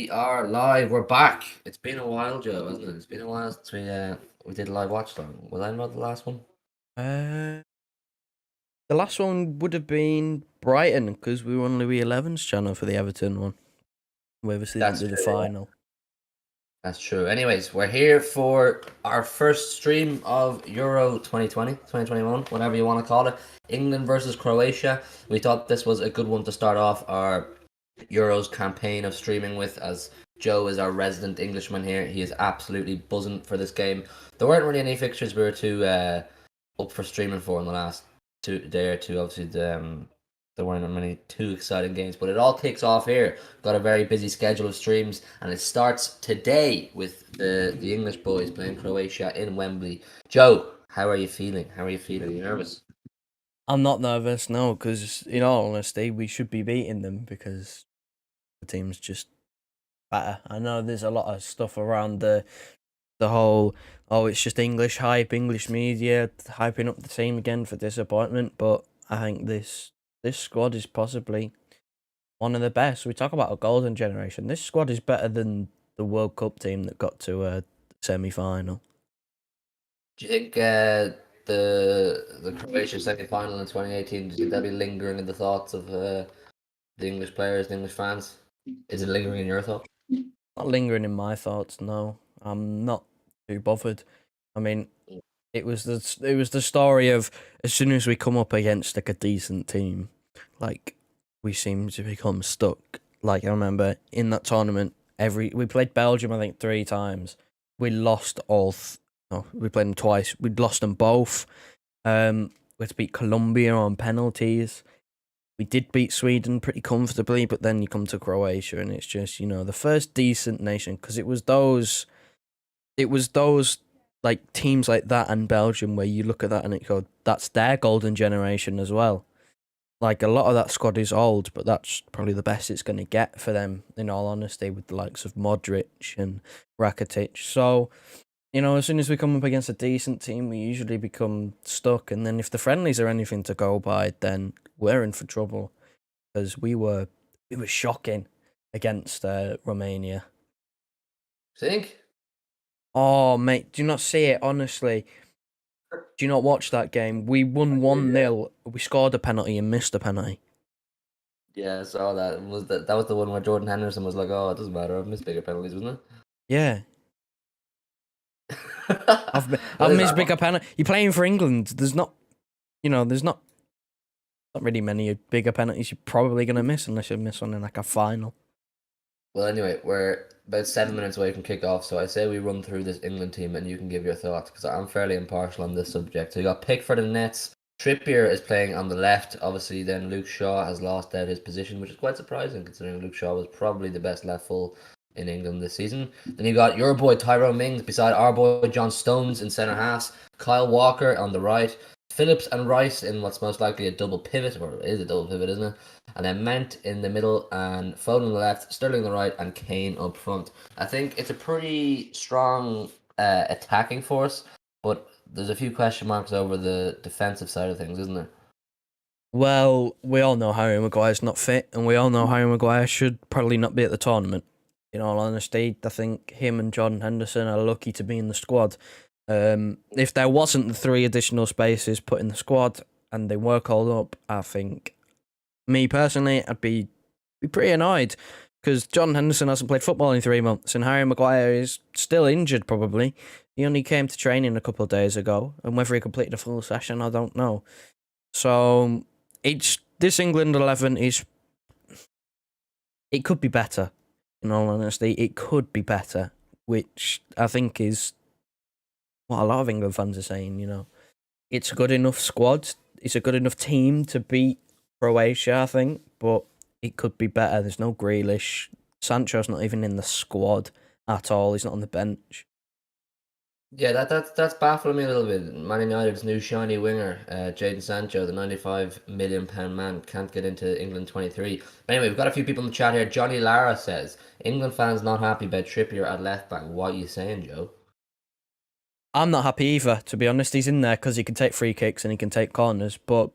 We are live. We're back. It's been a while, Joe, hasn't it? It's been a while since we did a live watch long. Was I not the last one? The last one would have been Brighton because we were on Louis XI's channel for the Everton one. We obviously didn't That's do the true. final. That's true. Anyways, we're here for our first stream of Euro 2020, 2021, whatever you want to call it. England versus Croatia. We thought this was a good one to start off our Euros campaign of streaming with, as Joe is our resident Englishman here. He is absolutely buzzing for this game. There weren't really any fixtures we were too up for streaming for in the last day or two. Obviously, there weren't many too exciting games, but it all kicks off here. Got a very busy schedule of streams, and it starts today with the English boys playing Croatia in Wembley. Joe, how are you feeling? Are you nervous? I'm not nervous, no, because in all honesty, we should be beating them because the team's just better. I know there's a lot of stuff around the whole, it's just English hype, English media hyping up the team again for disappointment, but I think this squad is possibly one of the best. We talk about a golden generation. This squad is better than the World Cup team that got to a semi-final. Do you think the Croatia semi-final in 2018, do you think that'll be lingering in the thoughts of the English players, the English fans? Is it lingering in your thoughts? Not lingering in my thoughts, no. I'm not too bothered. I mean, it was the story of as soon as we come up against like a decent team, like we seem to become stuck. Like I remember in that tournament, we played Belgium I think 3 times. We lost we played them twice. We'd lost them both. We had to beat Colombia on penalties. We did beat Sweden pretty comfortably, but then you come to Croatia and it's just, the first decent nation, because it was those like teams like that and Belgium where you look at that and it goes, that's their golden generation as well. Like a lot of that squad is old, but that's probably the best it's going to get for them, in all honesty, with the likes of Modric and Rakitic. So, as soon as we come up against a decent team, we usually become stuck. And then if the friendlies are anything to go by, then we're in for trouble, because we were shocking against Romania. Think? Oh, mate, do you not see it, honestly? Do you not watch that game? We won 1-0. We scored a penalty and missed a penalty. Yeah, I saw that. That was the one where Jordan Henderson was like, "Oh, it doesn't matter. I've missed bigger penalties, wasn't it?" Yeah. I've missed bigger penalty. You're playing for England. There's not really many bigger penalties you're probably going to miss unless you miss one in like a final. Well, anyway, we're about 7 minutes away from kickoff, so I say we run through this England team and you can give your thoughts, because I'm fairly impartial on this subject. So you got Pickford and Nets. Trippier is playing on the left. Obviously, then Luke Shaw has lost out his position, which is quite surprising considering Luke Shaw was probably the best left full in England this season. Then you got your boy Tyrone Mings beside our boy John Stones in centre halves. Kyle Walker on the right. Phillips and Rice in what's most likely a double pivot, or is a double pivot, isn't it? And then Mount in the middle, and Foden on the left, Sterling on the right, and Kane up front. I think it's a pretty strong attacking force, but there's a few question marks over the defensive side of things, isn't there? Well, we all know Harry Maguire's not fit, and we all know Harry Maguire should probably not be at the tournament. In all honesty, I think him and Jordan Henderson are lucky to be in the squad. If there wasn't the 3 additional spaces put in the squad and they were called up, I think, me personally, I'd be pretty annoyed, because Jordan Henderson hasn't played football in 3 months and Harry Maguire is still injured probably. He only came to training a couple of days ago, and whether he completed a full session, I don't know. So this England 11 it could be better. In all honesty, it could be better, which I think is what a lot of England fans are saying. It's a good enough squad. It's a good enough team to beat Croatia, I think, but it could be better. There's no Grealish. Sancho's not even in the squad at all. He's not on the bench. Yeah, that's baffling me a little bit. Man United's new shiny winger, Jadon Sancho, the £95 million man, can't get into England 23. But anyway, we've got a few people in the chat here. Johnny Lara says, England fans not happy about Trippier at left back. What are you saying, Joe? I'm not happy either, to be honest. He's in there because he can take free kicks and he can take corners, but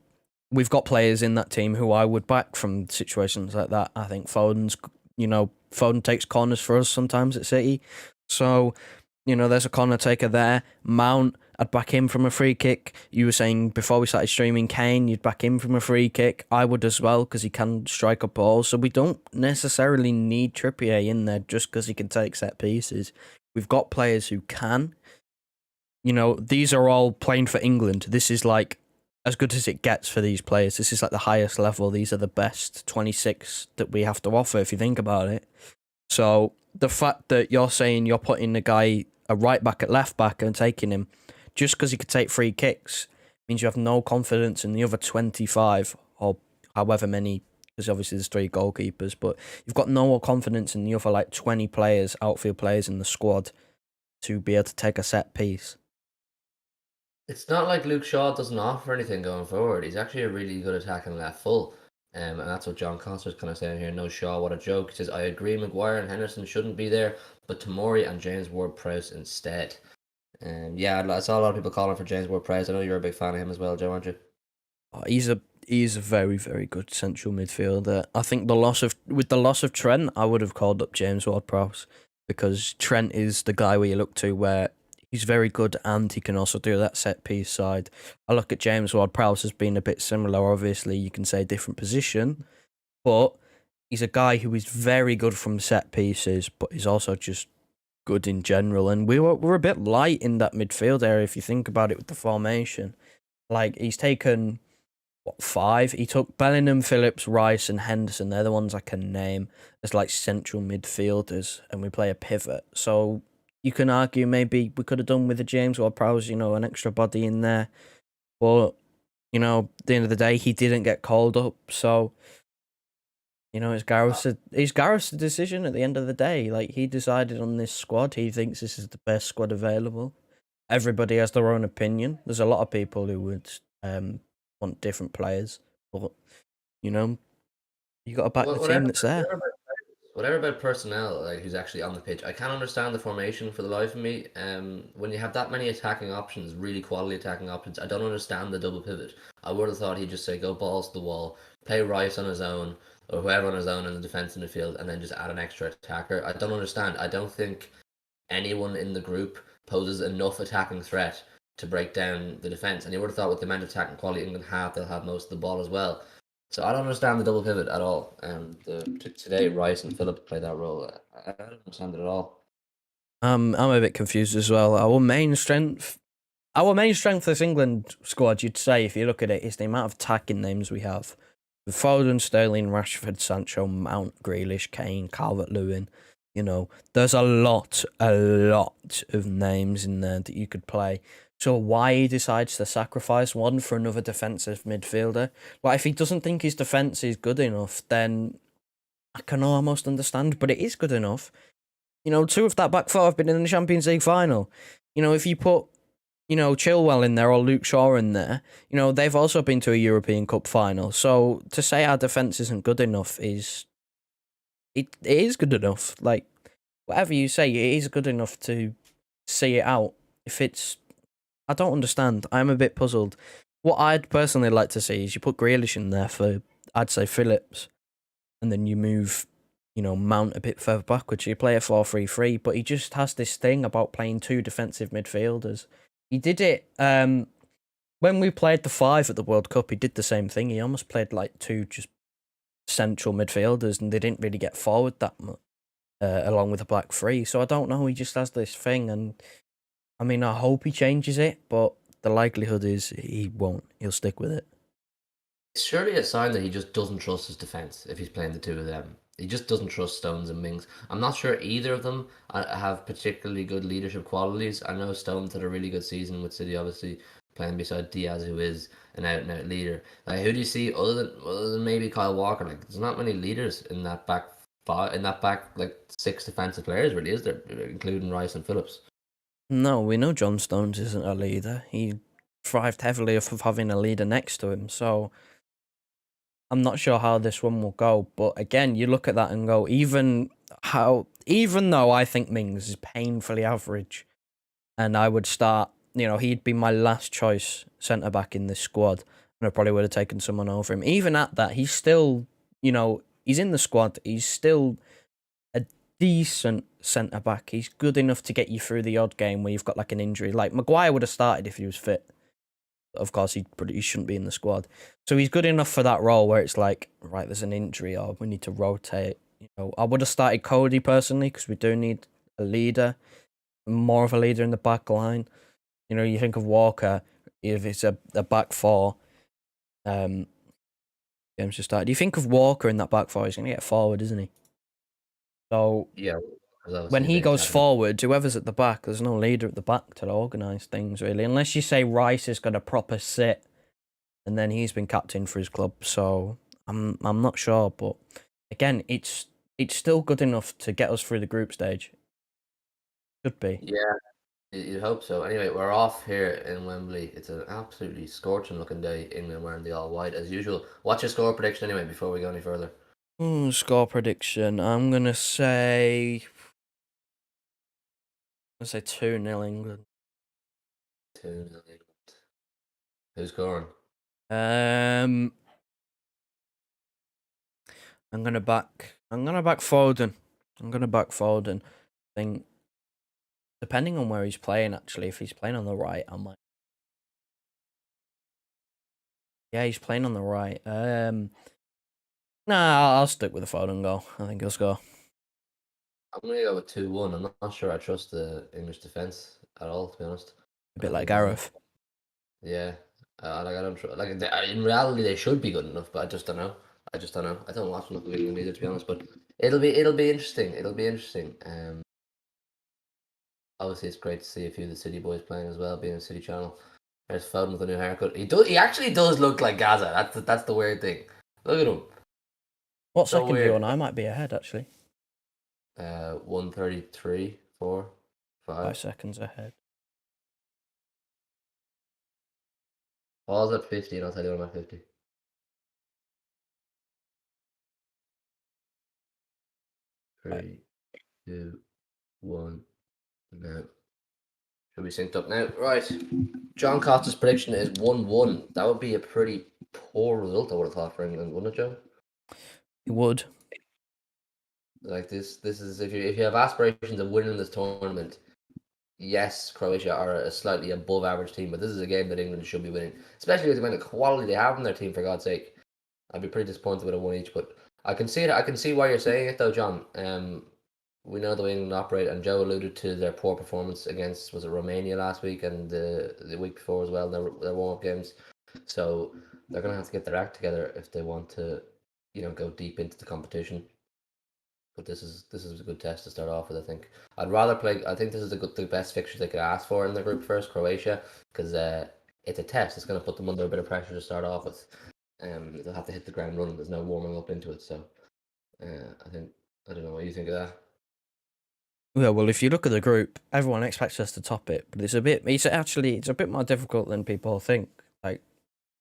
we've got players in that team who I would back from situations like that. I think Foden's Foden takes corners for us sometimes at City. So, there's a corner taker there. Mount, I'd back him from a free kick. You were saying before we started streaming Kane, you'd back him from a free kick. I would as well, because he can strike a ball. So we don't necessarily need Trippier in there just because he can take set pieces. We've got players who can. These are all playing for England. This is like as good as it gets for these players. This is like the highest level. These are the best 26 that we have to offer, if you think about it. So the fact that you're saying you're putting a right back at left back and taking him just because he could take free kicks means you have no confidence in the other 25 or however many, because obviously there's 3 goalkeepers, but you've got no confidence in the other like 20 players, outfield players in the squad to be able to take a set piece. It's not like Luke Shaw doesn't offer anything going forward. He's actually a really good attacking left full. And that's what John Costa's kind of saying here. No Shaw, what a joke. He says, I agree, Maguire and Henderson shouldn't be there, but Tomori and James Ward-Prowse instead. Yeah, I saw a lot of people calling for James Ward-Prowse. I know you're a big fan of him as well, Joe, aren't you? Oh, he's a very, very good central midfielder. I think with the loss of Trent, I would have called up James Ward-Prowse, because Trent is the guy where you look to where he's very good and he can also do that set piece side. I look at James Ward-Prowse as being a bit similar. Obviously, you can say different position, but he's a guy who is very good from set pieces, but he's also just good in general. And we're a bit light in that midfield area if you think about it with the formation. Like, he's taken 5? He took Bellingham, Phillips, Rice, and Henderson. They're the ones I can name as like central midfielders, and we play a pivot. So you can argue maybe we could have done with the James Ward-Prowse, an extra body in there. But, at the end of the day, he didn't get called up. So, it's Gareth's decision at the end of the day. Like, he decided on this squad. He thinks this is the best squad available. Everybody has their own opinion. There's a lot of people who would want different players. But, you got to back the team that's there. Whatever about personnel, like who's actually on the pitch, I can't understand the formation for the life of me. When you have that many attacking options, really quality attacking options, I don't understand the double pivot. I would have thought he'd just say go balls to the wall, play Rice on his own, or whoever on his own in the defense in the field, and then just add an extra attacker. I don't understand. I don't think anyone in the group poses enough attacking threat to break down the defense. And you would have thought with the amount of attacking quality England have, they'll have most of the ball as well. So I don't understand the double pivot at all. Today, Rice and Phillips play that role. I don't understand it at all. I'm a bit confused as well. Our main strength this England squad, you'd say, if you look at it, is the amount of attacking names we have. With Foden, Sterling, Rashford, Sancho, Mount, Grealish, Kane, Calvert-Lewin. There's a lot of names in there that you could play. So why he decides to sacrifice one for another defensive midfielder? Like, if he doesn't think his defence is good enough, then I can almost understand, but it is good enough. 2 of that back 4 have been in the Champions League final. If you put, Chilwell in there or Luke Shaw in there, they've also been to a European Cup final. So to say our defence isn't good enough it is good enough. Like, whatever you say, it is good enough to see it out. I don't understand. I'm a bit puzzled. What I'd personally like to see is you put Grealish in there for, I'd say, Phillips, and then you move, Mount a bit further backwards. You play a 4-3-3, but he just has this thing about playing 2 defensive midfielders. He did it when we played the 5 at the World Cup. He did the same thing. He almost played like 2 just central midfielders, and they didn't really get forward that much, along with the back 3. So I don't know. He just has this thing, and I mean, I hope he changes it, but the likelihood is he won't. He'll stick with it. It's surely a sign that he just doesn't trust his defence if he's playing the 2 of them. He just doesn't trust Stones and Mings. I'm not sure either of them have particularly good leadership qualities. I know Stones had a really good season with City, obviously, playing beside Diaz, who is an out-and-out leader. Like, who do you see other than maybe Kyle Walker? Like, there's not many leaders in that back 6 defensive players, really, is there? Including Rice and Phillips. No, we know John Stones isn't a leader. He thrived heavily off of having a leader next to him, so I'm not sure how this one will go. But again, you look at that and go, even though I think Mings is painfully average, and I would start, he'd be my last choice centre-back in this squad, and I probably would have taken someone over him. Even at that, he's still, he's in the squad. He's still decent centre back. He's good enough to get you through the odd game where you've got like an injury. Like Maguire would have started if he was fit. Of course, he shouldn't be in the squad. So he's good enough for that role where it's like, right, there's an injury or we need to rotate. You know, I would have started Cody personally because we do need a leader, more of a leader in the back line. You know, you think of Walker, if it's a back four, games just started. You think of Walker in that back four, he's going to get forward, isn't he? So Yeah. when he goes forward, whoever's at the back, there's no leader at the back to organise things really, unless you say Rice has got a proper sit, and then he's been captain for his club. So I'm not sure, but again, it's still good enough to get us through the group stage. Should be. Yeah, you'd hope so. Anyway, we're off here in Wembley. It's an absolutely scorching looking day. England wearing the all white as usual. What's your score prediction anyway before we go any further? Score prediction. I'm gonna say 2-0 England. 2-0 England. Who's scoring? I'm gonna back Foden. I think depending on where he's playing, actually, if he's playing on the right, I might. Yeah, he's playing on the right. Nah, I'll stick with the Foden goal. I think he'll score. I'm gonna go with 2-1. I'm not sure I trust the English defense at all, to be honest. A bit like Gareth. Yeah, like I don't in reality they should be good enough, but I just don't know. I don't watch enough of England either, to be honest. But it'll be interesting. It'll be interesting. Obviously it's great to see a few of the City boys playing as well, being a City channel. There's Foden with a new haircut. He actually does look like Gaza. That's the weird thing. Look at him. What So second are you weird. on? I might be ahead actually. 1:33, 4, 5. 5 seconds ahead. Paul's at 50, and I'll tell you when I'm at 50. 3, 2, 1. Now. Should be synced up now. Right. John Costa's prediction is 1-1. That would be a pretty poor result, I would have thought, for England, wouldn't it, Joe? It would. Like this is if you have aspirations of winning this tournament, yes, Croatia are a slightly above average team, but this is a game that England should be winning, especially with the amount of quality they have in their team. For God's sake, I'd be pretty disappointed with a one each, but I can see it. I can see why you're saying it, though, John. We know the way England operate, and Joe alluded to their poor performance against, was it Romania last week and the week before as well, their warm up games. So they're gonna have to get their act together if they want to, go deep into the competition. But this is a good test to start off with. I think I'd rather play. I think this is the best fixture they could ask for in the group first, Croatia, because it's a test. It's going to put them under a bit of pressure to start off with. They'll have to hit the ground running. There's no warming up into it. So I don't know what you think of that. Yeah, well, if you look at the group, everyone expects us to top it, but it's a bit more difficult than people think. Like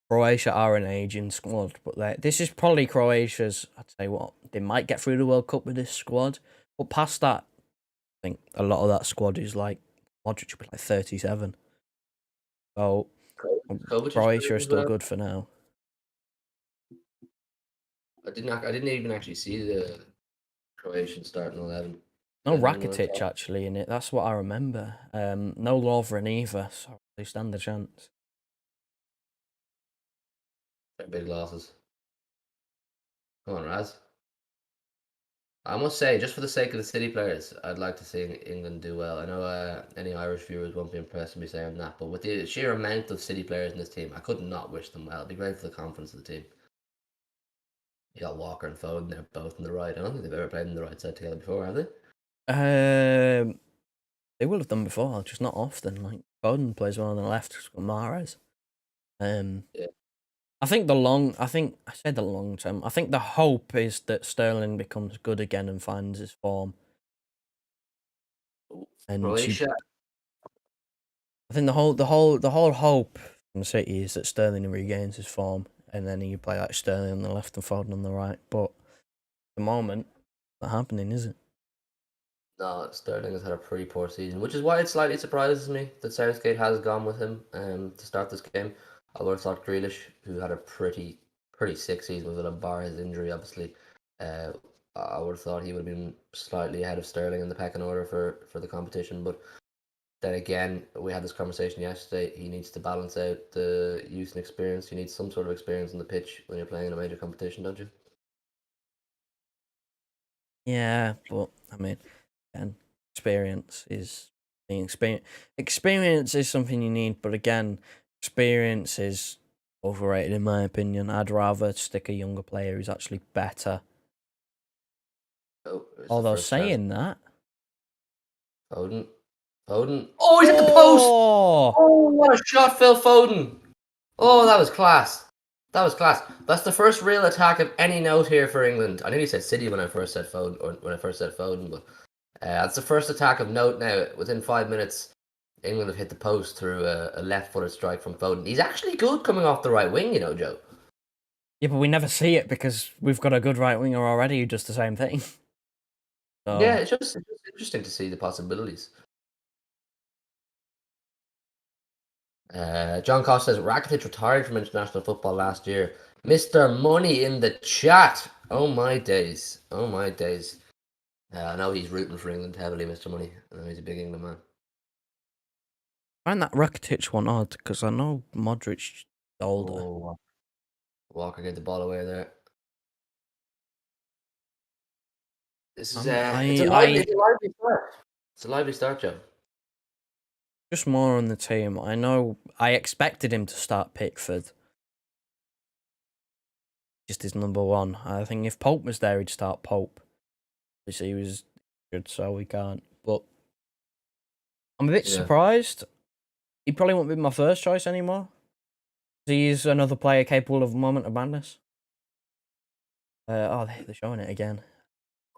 Croatia are an aging squad, but this is probably Croatia's. I'd say what they might get through the World Cup with this squad, but past that, I think a lot of that squad is like Modric will be like 37. So Croatia is still good for now. I didn't even actually see the Croatian starting 11. No Rakitic actually in it. That's what I remember. No Lovren either, so they stand a chance. Big losses. Come on, Raz. I must say, just for the sake of the City players, I'd like to see England do well. I know any Irish viewers won't be impressed with me saying that, but with the sheer amount of City players in this team, I could not wish them well. It'd be great for the confidence of the team. You got Walker and Foden, they're both on the right. I don't think they've ever played on the right side together before, have they? They will have done before, just not often. Like Foden plays well on the left, Mahrez. Yeah. I think I said the long term. I think the hope is that Sterling becomes good again and finds his form. And Croatia. I think the whole hope from City is that Sterling regains his form, and then you play like Sterling on the left and Foden on the right. But at the moment, not happening, is it? No, Sterling has had a pretty poor season, which is why it slightly surprises me that Southgate has gone with him to start this game. I would have thought Grealish, who had a pretty sick season with Villa, bar his injury, obviously, I would have thought he would have been slightly ahead of Sterling in the pecking order for the competition. But then again, we had this conversation yesterday. He needs to balance out the youth and experience. You need some sort of experience on the pitch when you're playing in a major competition, don't you? Yeah, but I mean, again, experience is being experience. Experience is something you need, but again, experience is overrated in my opinion. I'd rather stick a younger player who's actually better. Oh, it's the Although first chance. saying that, Foden. Foden. Oh, he's at the post! oh, Oh, what a shot, Phil Foden! Oh, that was class. That was class. That's the first real attack of any note here for England. I nearly said City when I first said Foden, or when I first said Foden, but that's the first attack of note now. Within 5 minutes, England have hit the post through a left-footed strike from Foden. He's actually good coming off the right wing, you know, Joe. yeah, but we never see it because we've got a good right winger already who does the same thing. Yeah, So it's just interesting to see the possibilities. John Costa says Rakitic retired from international football last year. Mr. Money in the chat. Oh my days. Oh my days. I know he's rooting for England heavily, Mr. Money. I know he's a big England man. I find that Rakitic one odd because I know Modric's older. Oh, Walker get the ball away there. This is it's a lively start. It's a lively start, Joe. Just more on the team. I know I expected him to start Pickford. Just his number one. I think if Pope was there, he'd start Pope. Obviously, he was good, so we can't. But I'm a bit surprised. He probably won't be my first choice anymore. He's another player capable of a moment of madness. They're showing it again.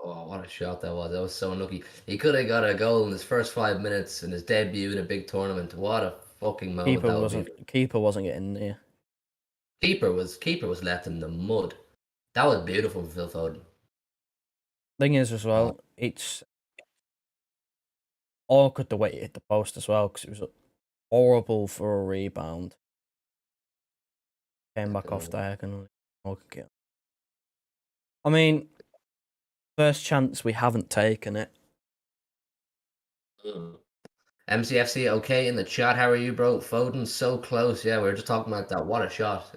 Oh, what a shot that was. That was so unlucky. He could have got a goal in his first 5 minutes in his debut in a big tournament. What a fucking moment that would be. Keeper wasn't getting near. Keeper was left in the mud. That was beautiful from Phil Foden. Thing is, as well, it's awkward the way it hit the post as well because it was horrible for a rebound. Came back off diagonally. I mean, first chance we haven't taken it. MCFC, okay, in the chat. How are you, bro? Foden's so close. Yeah, we were just talking about that. What a shot.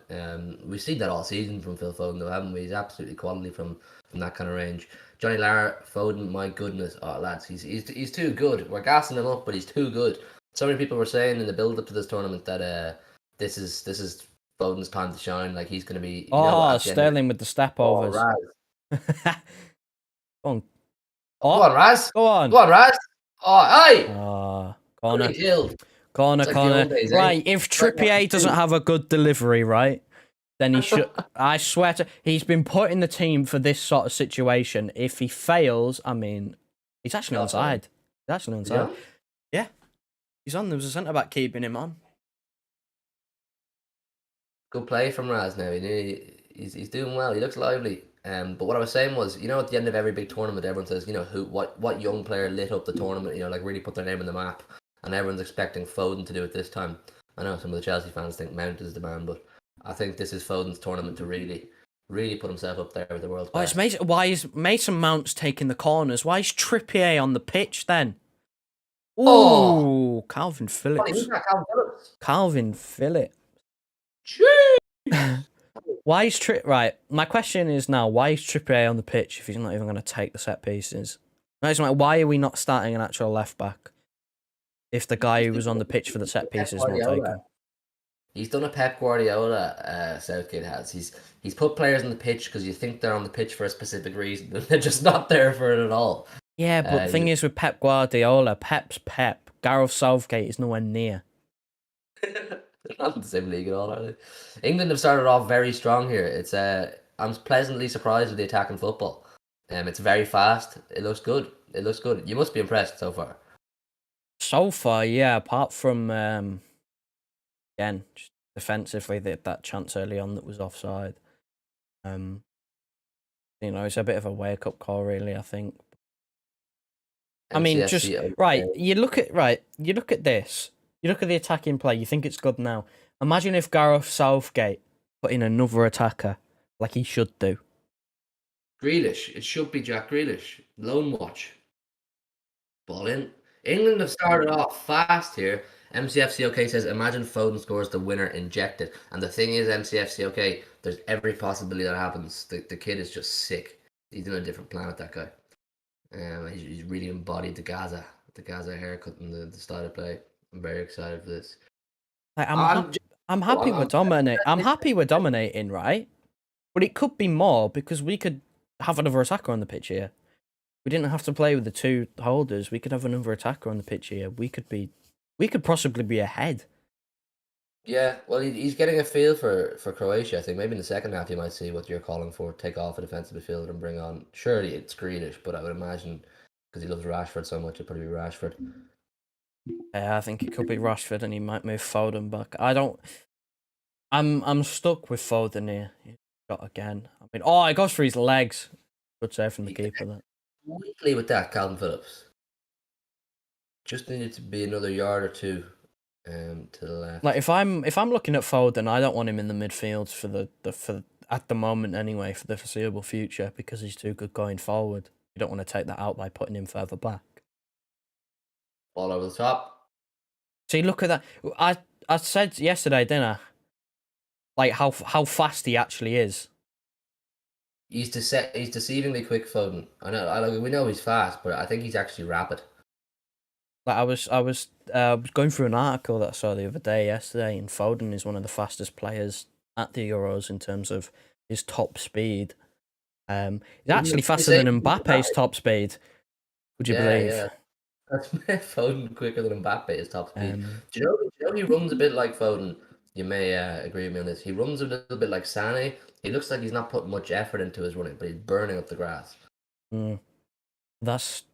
We've seen that all season from Phil Foden, though, haven't we? He's absolutely quality from that kind of range. Johnny Lara, Foden, my goodness. Oh, lads, he's too good. We're gassing him up, but he's too good. So many people were saying in the build-up to this tournament that this is Foden's time to shine. Like, he's going to be... Sterling with the step overs. Oh, Go on. Go on, Raz. Go on. Go on, Raz. Oh, hey! Corner. Like Corner. days, right, if Trippier doesn't have a good delivery, right, then he should... I swear to... He's been put in the team for this sort of situation. If he fails, I mean, he's actually onside. He's actually onside. Yeah. He's on. There was a centre-back keeping him on. Good play from Raz now. He's doing well. He looks lively. But what I was saying was, you know, at the end of every big tournament, everyone says, you know, what young player lit up the tournament, you know, like really put their name on the map, and everyone's expecting Foden to do it this time. I know some of the Chelsea fans think Mount is the man, but I think this is Foden's tournament to really put himself up there with the world's best. Why is Mason Mount's taking the corners? Why is Trippier on the pitch then? Ooh, Calvin Phillips. Who's that, Calvin Phillips? Calvin Phillips. Jeez. Why is right? My question is now: why is Trippier on the pitch if he's not even going to take the set pieces? Why are we not starting an actual left back if the guy who was on the pitch for the set pieces won't take him? He's done a Pep Guardiola. Southgate has. He's put players on the pitch because you think they're on the pitch for a specific reason, but they're just not there for it at all. Yeah, but the thing is with Pep Guardiola, Pep's Pep. Gareth Southgate is nowhere near. They're not in the same league at all, are they? England have started off very strong here. It's I'm pleasantly surprised with the attacking football. It's very fast. It looks good. You must be impressed so far. So far, yeah. Apart from again, just defensively, that chance early on that was offside. You know, it's a bit of a wake up call, really. I think. I mean, just right. You look at this. You look at the attacking play, you think it's good now. Imagine if Gareth Southgate put in another attacker like he should do. Grealish. It should be Jack Grealish. Lone watch. Ball in. England have started off fast here. MCFCOK says, imagine Foden scores the winner injected. And the thing is, MCFCOK, there's every possibility that happens. The kid is just sick. He's in a different planet, that guy. He's really embodied the Gaza haircut and the style of play. I'm very excited for this. Like, I'm, I'm happy I'm, we're dominating. I'm happy we're dominating, right? But it could be more because we could have another attacker on the pitch here. We didn't have to play with the two holders. We could have another attacker on the pitch here. We could possibly be ahead. Yeah, well, he's getting a feel for Croatia. I think maybe in the second half you might see what you're calling for. Take off a defensive midfielder and bring on. Surely it's Grealish, but I would imagine because he loves Rashford so much, it'd probably be Rashford. Yeah, I think it could be Rashford, and he might move Foden back. I don't. I'm stuck with Foden here. He shot again. I mean, oh, it goes for his legs. Good save from the keeper. That. Weekly with that, Calvin Phillips. Just needed to be another yard or two, to the left. Like if I'm looking at Foden, I don't want him in the midfield for at the moment anyway, for the foreseeable future, because he's too good going forward. You don't want to take that out by putting him further back. Ball over the top. See, look at that. I said yesterday, didn't I? Like how fast he actually is. He's deceivingly quick, Foden. We know he's fast, but I think he's actually rapid. Like I was going through an article that I saw the other day, yesterday, and Foden is one of the fastest players at the Euros in terms of his top speed. He's actually faster than Mbappe's top speed. Would you believe? Yeah. That's Foden quicker than Mbappe is top speed. Do you know he runs a bit like Foden? You may agree with me on this. He runs a little bit like Sané. He looks like he's not putting much effort into his running, but he's burning up the grass. That's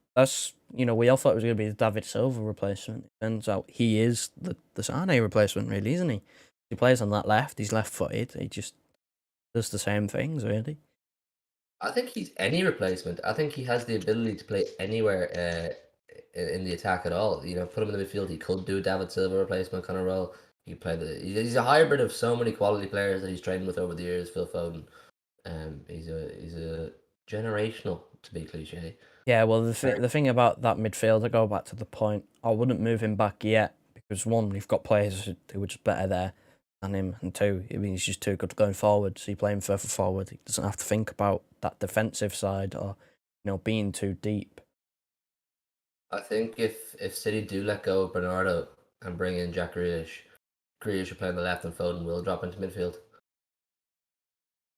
we all thought it was going to be the David Silva replacement. It turns out he is the Sané replacement, really, isn't he? He plays on that left. He's left-footed. He just does the same things, really. I think he's any replacement. I think he has the ability to play anywhere in the attack at all. You know, put him in the midfield. He could do a David Silva replacement kind of role. He play he's a hybrid of so many quality players that he's trained with over the years. Phil Foden. He's a generational, to be cliche. Yeah, well, the thing about that midfield, I go back to the point, I wouldn't move him back yet, because one, you've got players who are just better there than him, and two, I mean, he's just too good going forward, so you play him further forward. He doesn't have to think about that defensive side or, being too deep. I think if City do let go of Bernardo and bring in Jack Grealish will play on the left and Foden will drop into midfield.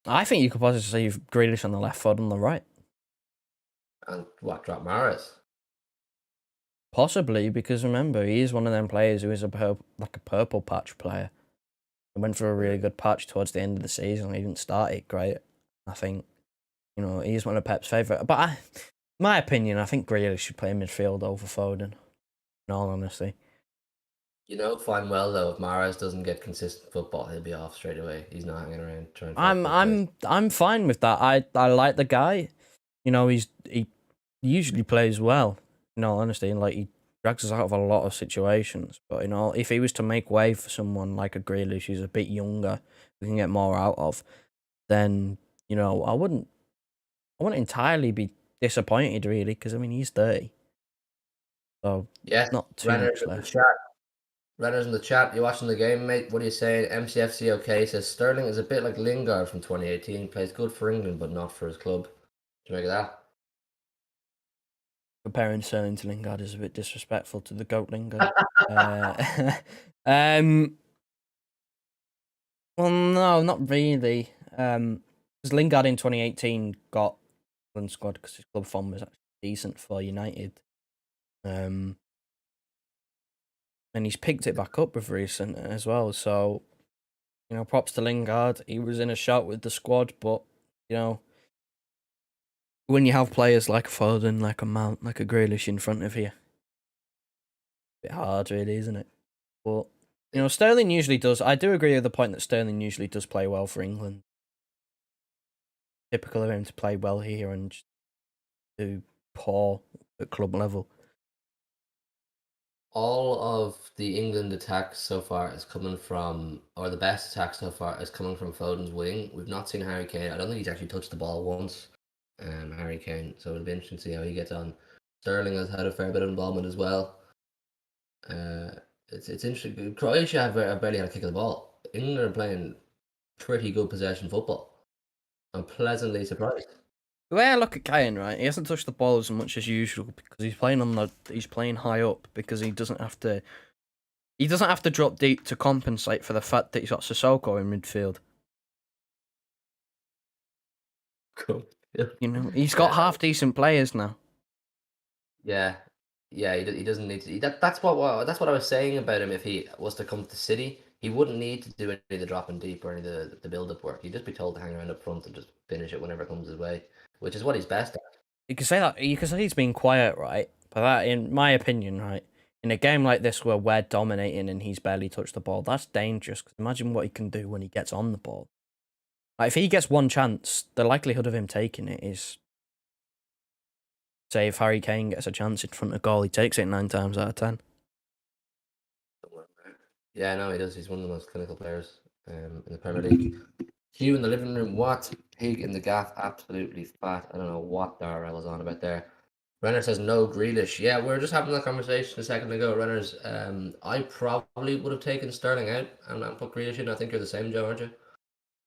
I think you could possibly see Grealish on the left, Foden on the right. And drop Mahrez? Possibly, because remember, he is one of them players who is a purple patch player. He went for a really good patch towards the end of the season. He didn't start it great. I think, he's one of Pep's favourite. But my opinion, I think Grealish should play midfield over Foden, in all honesty. Fine well though, if Mahrez doesn't get consistent football, he'll be off straight away. He's not hanging around trying to I'm fine with that. I like the guy. He usually plays well, in all honesty, and he drags us out of a lot of situations. But if he was to make way for someone like a Grealish who's a bit younger, we can get more out of, then I wouldn't entirely be disappointed, really, because he's 30, so not too much left. Renner's in the chat. You watching the game, mate? What are you saying? MCFCOK says Sterling is a bit like Lingard from 2018. Plays good for England, but not for his club. Do you make of that? Comparing Sterling to Lingard is a bit disrespectful to the GOAT Lingard. Well, no, not really. Because Lingard in 2018 got England squad because his club form was actually decent for United. And he's picked it back up with recent as well. So, props to Lingard. He was in a shout with the squad, but, when you have players like Foden, like a Mount, like a Grealish in front of you, a bit hard, really, isn't it? But Sterling usually does. I do agree with the point that Sterling usually does play well for England. Typical of him to play well here and just do poor at club level. All of the England attacks so far is coming from, or the best attack so far is coming from Foden's wing. We've not seen Harry Kane. I don't think he's actually touched the ball once. Harry Kane. So it'll be interesting to see how he gets on. Sterling has had a fair bit of involvement as well. Uh, it's interesting. Croatia have barely had a kick of the ball. England are playing pretty good possession football. I'm pleasantly surprised. The way I look at Kane, right, he hasn't touched the ball as much as usual because he's playing high up because he doesn't have to drop deep to compensate for the fact that he's got Sissoko in midfield. Cool. You know, he's got half decent players now. Yeah, yeah. He doesn't need to. That's what I was saying about him. If he was to come to City, he wouldn't need to do any of the dropping deep or any of the build up work. He'd just be told to hang around up front and just finish it whenever it comes his way, which is what he's best at. You can say that. You can say he's been quiet, right? But that, in my opinion, right, in a game like this where we're dominating and he's barely touched the ball, that's dangerous. Because imagine what he can do when he gets on the ball. Like if he gets one chance, the likelihood of him taking it is. Say if Harry Kane gets a chance in front of goal, he takes it 9 times out of 10. Yeah, no, he does. He's one of the most clinical players in the Premier League. Hugh in the living room, what? Pig in the gaff, absolutely fat. I don't know what Dara was on about there. Renner says no Grealish. Yeah, we were just having that conversation a second ago, Renners. I probably would have taken Sterling out and put Grealish in. I think you're the same, Joe, aren't you?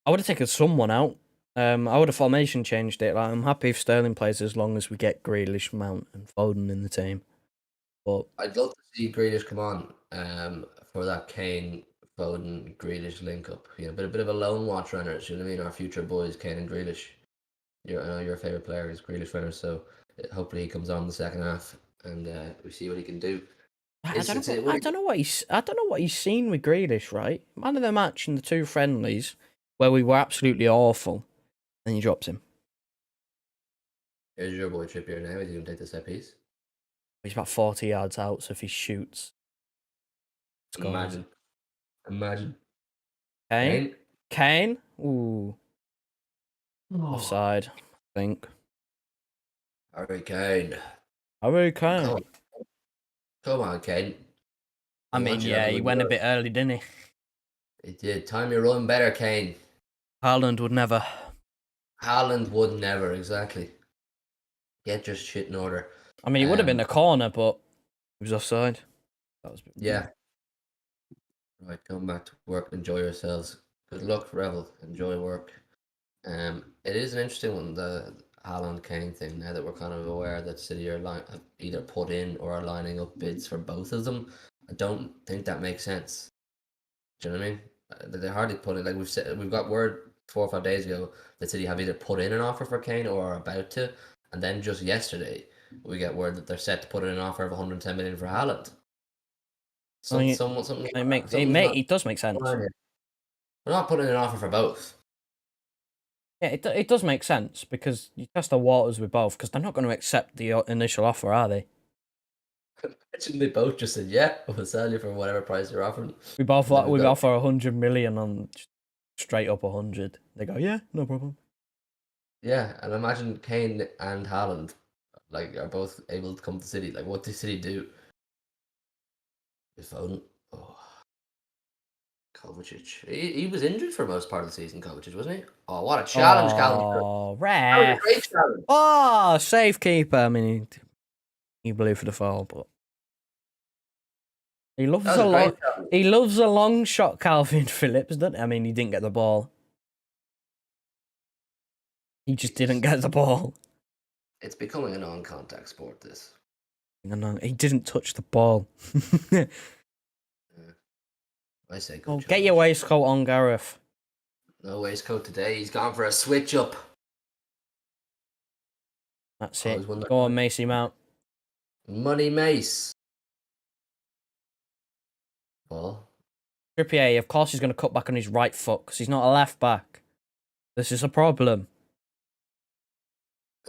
I would have taken someone out. I would have formation changed it. Like I'm happy if Sterling plays as long as we get Grealish, Mount, and Foden in the team. But I'd love to see Grealish come on for that Kane, Foden, Grealish link up. You know, a bit of a lone watch runners. You know what I mean? Our future boys, Kane and Grealish. I know your favorite player is Grealish runner, so hopefully he comes on in the second half and we see what he can do. I don't know what he's seen with Grealish. Right, man of the match in the 2 friendlies where we were absolutely awful, and he drops him. Here's your boy Trippier now. He's going to take the set piece. He's about 40 yards out, so if he shoots, Imagine. Kane. Ooh. Offside, I think. Harry Kane. Come on, Kane. I mean, yeah, he went a bit early, didn't he? He did. Time your run better, Kane. Haaland would never. Haaland would never, exactly. Get your shit in order. I mean, he would have been a corner, but he was offside. That was yeah. Right, come back to work. Enjoy yourselves. Good luck, Revel. Enjoy work. It is an interesting one, the Haaland Kane thing. Now that we're kind of aware that City are have either put in or are lining up bids for both of them, I don't think that makes sense. Do you know what I mean? They hardly put it. Like we've got word 4 or 5 days ago that City have either put in an offer for Kane or are about to, and then just yesterday we get word that they're set to put in an offer of 110 million for Haaland. It does make sense. We're not putting in an offer for both. Yeah, it does make sense because you test the waters with both because they're not going to accept the initial offer, are they? Imagine they both just said, "Yeah, we'll sell you for whatever price you're offering." We offer 100 million on straight up 100. They go, "Yeah, no problem." Yeah, and imagine Kane and Haaland are both able to come to City. Like, what does City do? Is Foden? Oh, Kovacic. He was injured for most part of the season, Kovacic, wasn't he? Oh, what a challenge, Calvin. Oh, ref. Great challenge. Oh, safe keeper. I mean, he blew for the foul, but he loves a long shot, Calvin Phillips, doesn't he? I mean, he didn't get the ball. He just didn't get the ball. It's becoming a non-contact sport, this. No, he didn't touch the ball. I say go. Get your waistcoat on, Gareth. No waistcoat today. He's gone for a switch up. That's it. Go on, Macy Mount. Money Mace. Ball. Trippier, of course, he's going to cut back on his right foot because he's not a left back. This is a problem.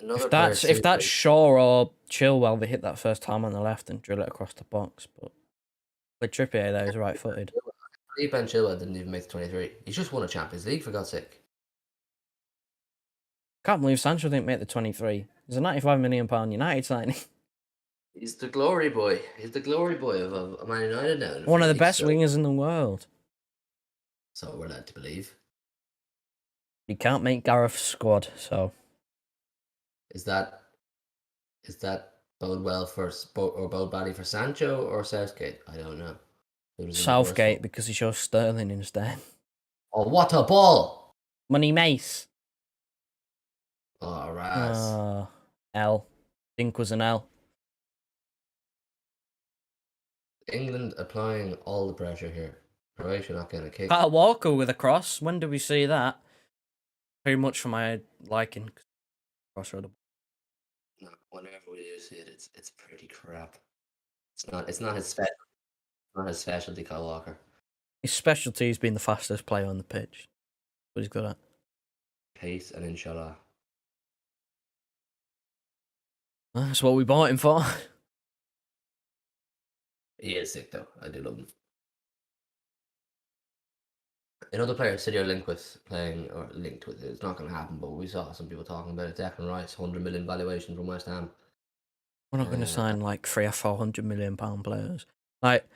If that's Shaw or Chilwell, they hit that first time on the left and drill it across the box. But with Trippier, there, he's right-footed. Ben Chilwell didn't even make the 23. He's just won a Champions League, for God's sake. Can't believe Sancho didn't make the 23. He's a £95 million United signing. He's the glory boy. He's the glory boy of Man United now. One of the best wingers in the world. So we're led to believe. You can't make Gareth's squad, so... Is that bode well for or bode badly for Sancho or Southgate? I don't know. Who does in the first Southgate one? because he chose Sterling instead. Oh, what a ball! Money Mace. Oh, Raz. L. Think was an L. England applying all the pressure here. Croatia not getting a kick. Kyle Walker with a cross. When did we see that? Very much for my liking. Crossroad. No, whenever we do see it, it's pretty crap. It's not his special. Not his specialty, Kyle Walker. His specialty has been the fastest player on the pitch. What he's good at. Pace and inshallah. That's what we bought him for. He is sick though. I do love him. Another player City are linked with it's not going to happen, but we saw some people talking about it. Declan Rice, 100 million valuation from West Ham. We're not going to sign like £300 or £400 million players. Like,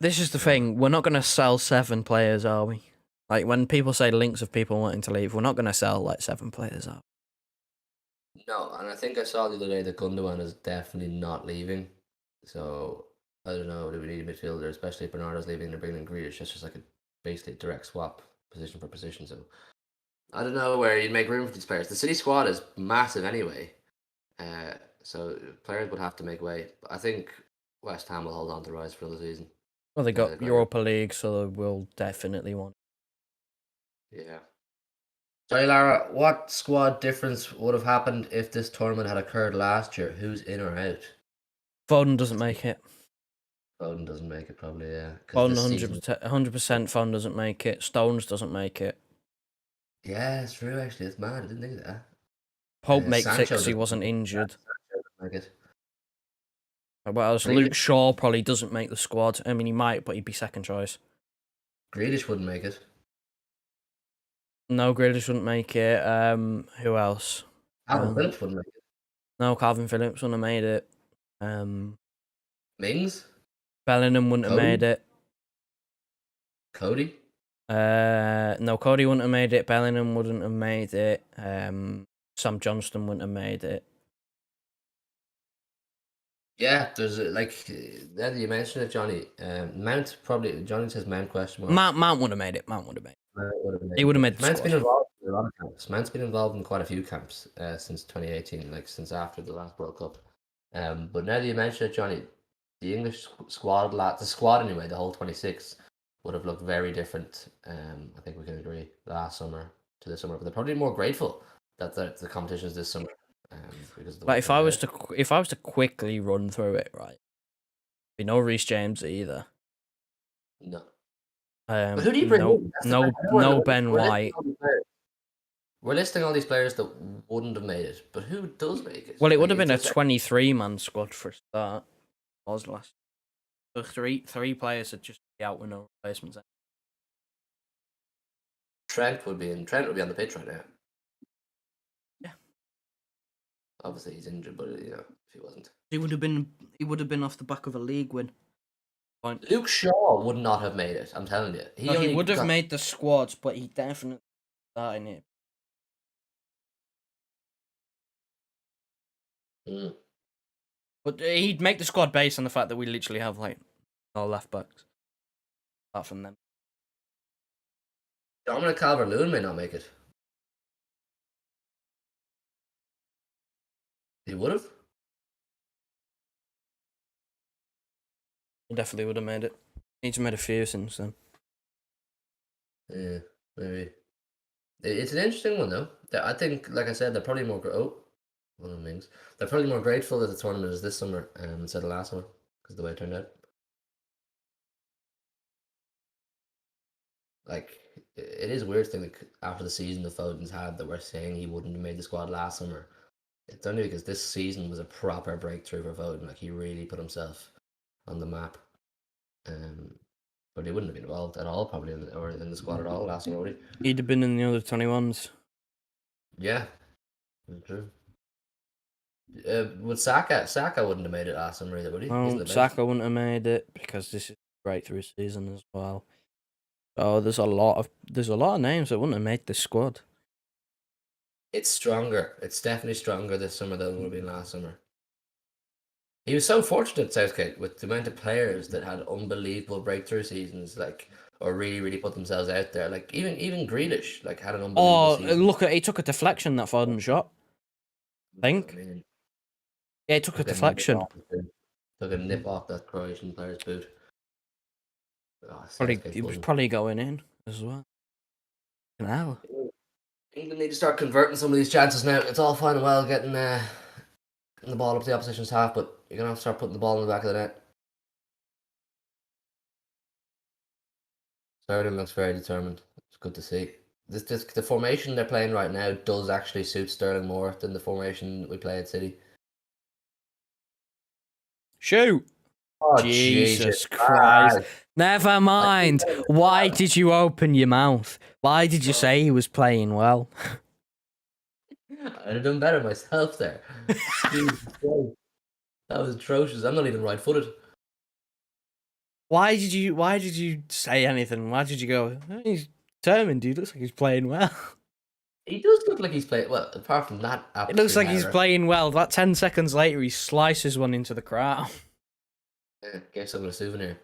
this is the thing. We're not going to sell 7 players, are we? Like, when people say links of people wanting to leave, we're not going to sell like 7 players, are we? No, and I think I saw the other day that Gundogan is definitely not leaving. So I don't know. Do we need a midfielder, especially if Bernardo's leaving? They're bringing in Grealish. It's just like a basically direct swap, position for position. So I don't know where you'd make room for these players. The City squad is massive anyway, so players would have to make way. But I think West Ham will hold on to Rice for another season. Well, they got they've got Europa League, so they will definitely want. Yeah. Sorry, Lara, what squad difference would have happened if this tournament had occurred last year? Who's in or out? Foden doesn't make it. Foden doesn't make it, probably, yeah. Foden 100%, 100% Foden doesn't make it. Stones doesn't make it. Yeah, it's true, actually. It's mad. I didn't think of that. Pope makes it Sancho because he doesn't- wasn't injured. Sancho doesn't make it. Whereas Grealish- Luke Shaw probably doesn't make the squad. I mean, he might, but he'd be second choice. Grealish wouldn't make it. No, Grealish wouldn't make it. Who else? Calvin Phillips wouldn't make it. No, Calvin Phillips wouldn't have made it. Mings? Bellingham wouldn't have Cody? made it. Cody? No, Cody wouldn't have made it. Bellingham wouldn't have made it. Sam Johnston wouldn't have made it. Yeah, there's now that you mention it, Johnny. Mount probably. Johnny says Mount question mark. Mount would have made it. Mount would have made it. Mount He would have made the Mount's squad. been involved in a lot of camps. Mount's been involved in quite a few camps since 2018, like since after the last World Cup. But now that you mention it, Johnny, the English squad, the squad anyway, the whole 26 would have looked very different. I think we can agree last summer to this summer, but they're probably more grateful that the competition is this summer. Because of the Like if I was to to quickly run through it, right? Be no Reece James either. no. But who do you bring in? That's the No, thing. I know no we're Ben listing White. all these players. We're listing all these players that wouldn't have made it, but who does make it? Well, it would Like, have been a it's just- 23-man squad for a start. Was last. So three players would just be out with no replacements. Trent would be on the pitch right now. Yeah. Obviously he's injured, but if he wasn't. He would have been off the back of a league win. Point. Luke Shaw would not have made it, I'm telling you. He would have made the squad, but he definitely started it. But he'd make the squad based on the fact that we literally have like no left backs apart from them. Dominic Calvert-Lewin may not make it. He would have. He definitely would have made it. He's made a few since then. Yeah, maybe. It's an interesting one though. I think, like I said, they're probably more. One of the things. They're probably more grateful that the tournament is this summer instead of last summer because of the way it turned out. Like, it is a weird thing that after the season the Foden's had that we're saying he wouldn't have made the squad last summer. It's only because this season was a proper breakthrough for Foden. Like, he really put himself on the map. But he wouldn't have been involved at all, probably, or in the squad at all last summer, would he? He'd have been in the other 21s. Yeah, true. Would Saka wouldn't have made it last summer either, would he? He's in the bench. Saka wouldn't have made it because this is breakthrough season as well. So there's a lot of names that wouldn't have made this squad. It's stronger. It's definitely stronger this summer than it would have been last summer. He was so fortunate, Southgate, with the amount of players that had unbelievable breakthrough seasons, like, or really, really put themselves out there. Like even Grealish, like, had an unbelievable Oh, season. look at he took a deflection that Foden shot. I I think. mean, Yeah, he took a took a nip deflection. off his boot. Took a nip off that Croatian player's boot. Oh, Probably Southgate he was buzzing. probably going in as well. Hell. England need to start converting some of these chances now. It's all fine and well getting the ball up to the opposition's half, but you're gonna have to start putting the ball in the back of the net. Sterling looks very determined. It's good to see. The formation they're playing right now does actually suit Sterling more than the formation we play at City. Shoot. Oh Jesus! Jesus Christ. Never I mind. Why did you open your mouth? Why did you say he was playing well? I'd have done better myself there. Jesus Christ. That was atrocious. I'm not even right-footed. Why did you say anything? Why did you go, "Oh, he's determined, dude. Looks like he's playing well." He does look like he's playing well, apart from that It looks absolute like he's header. playing well. That 10 seconds later, he slices one into the crowd. Yeah, gave someone a souvenir.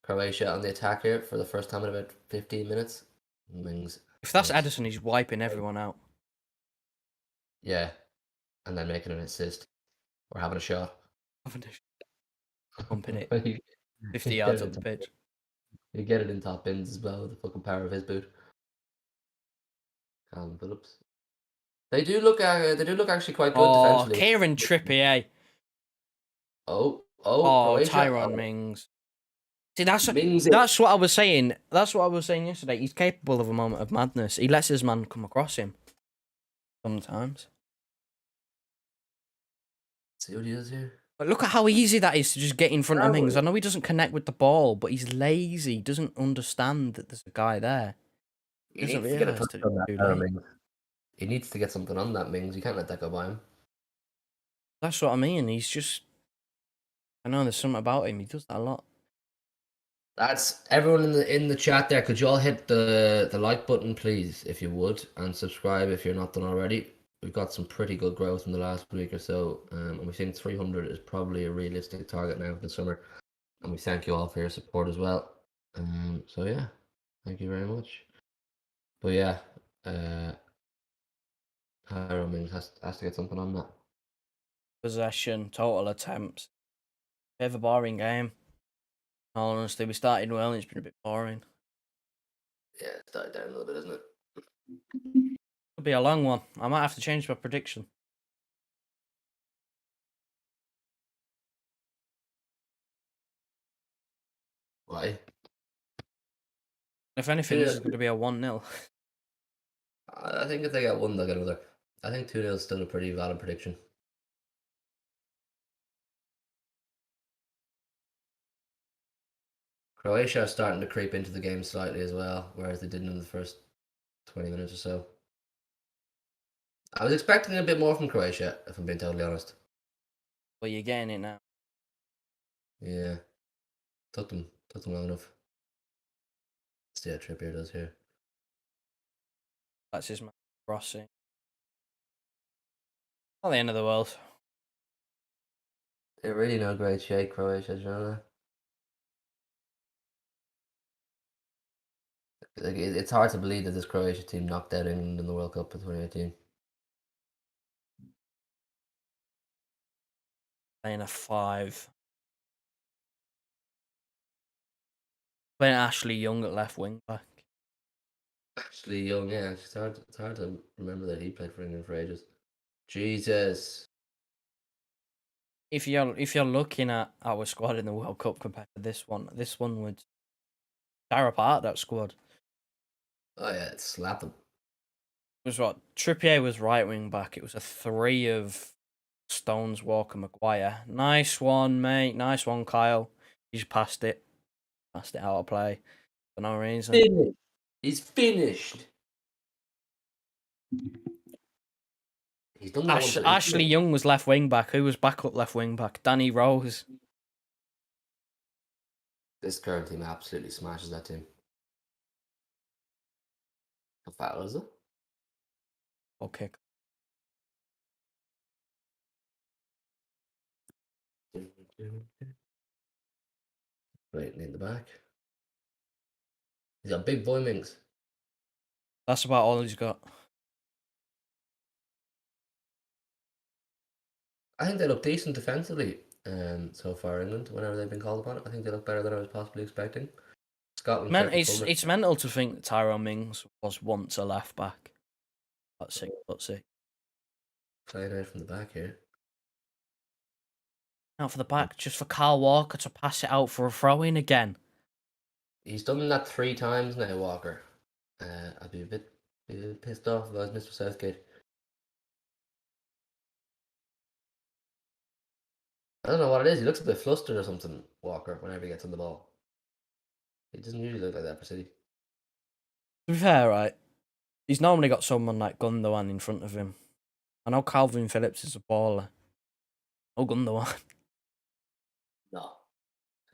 Croatia on the attack here for the first time in about 15 minutes. Mings. If that's Nice. Edison, he's wiping everyone out. Yeah, and then making an assist or having a shot. Pumping it You 50 get yards it up the pitch. You get it in top bins as well with the fucking power of his boot. Calvin Phillips. They do look actually quite good Oh, defensively. Kieran Trippier. Oh, Oh, Croatia. Tyrone Mings. See, that's Mings. what I was saying. That's what I was saying yesterday. He's capable of a moment of madness. He lets his man come across him. Sometimes. See what he does here. But look at how easy that is to just get in front of Mings. I know he doesn't connect with the ball, but he's lazy. He doesn't understand that there's a guy there. He needs to get a touch on that, late. Mings. He needs to get something on that, Mings. You can't let that go by him. That's what I mean. He's just... I know there's something about him. He does that a lot. That's everyone in the chat there. Could you all hit the like button, please, if you would, and subscribe if you're not done already. We've got some pretty good growth in the last week or so, and we think 300 is probably a realistic target now for the summer. And we thank you all for your support as well. So yeah, thank you very much. But yeah, Tyrone Mings has to get something on that. Possession, total attempts. Bit of a boring game. Honestly, we started well and it's been a bit boring. Yeah, it's died down a little bit, isn't it? Could be a long one. I might have to change my prediction. Why? If anything, this is going to be a 1-0. I think if they get one, they'll get another. I think 2-0 is still a pretty valid prediction. Croatia are starting to creep into the game slightly as well, whereas they didn't in the first 20 minutes or so. I was expecting a bit more from Croatia, if I'm being totally honest. But you're getting it now. Yeah. Took them long enough. Let's see how Trippier does here. That's his man crossing. Not the end of the world. They're really no great shape, Croatia, do you know that? Like, it's hard to believe that this Croatia team knocked out England in the World Cup in 2018. Playing a 5. Playing Ashley Young at left wing back. Ashley Young, yeah, it's hard to remember that he played for England for ages. Jesus. If you're looking at our squad in the World Cup compared to this one would tear apart that squad. Oh yeah, it slapped them. It was what? Trippier was right wing back. It was a 3 of Stones, Walker, Maguire. Nice one, mate. Nice one, Kyle. He's passed it. Passed it out of play for no reason. Finished. He's finished. He's done that Ashley Young was left wing back. Who was backup left wing back? Danny Rose. This current team absolutely smashes that team. How foul is it? Or kick. Waiting in the back. He's got big boy minks. That's about all he's got. I think they look decent defensively so far, England. Whenever they've been called upon, I think they look better than I was possibly expecting. Scotland Man, kept them it's covered. it's mental to think that Tyrone Mings was once a left back. At 6'6". Playing out from the back here. Out for the back, just for Carl Walker to pass it out for a throw in again. He's done that 3 times now, Walker. I'd be a bit pissed off if I was Mr. Southgate. I don't know what it is. He looks a bit flustered or something, Walker, whenever he gets on the ball. He doesn't usually look like that for City. To be fair, right, he's normally got someone like Gundogan in front of him. I know Calvin Phillips is a baller. Oh, Gundogan. No.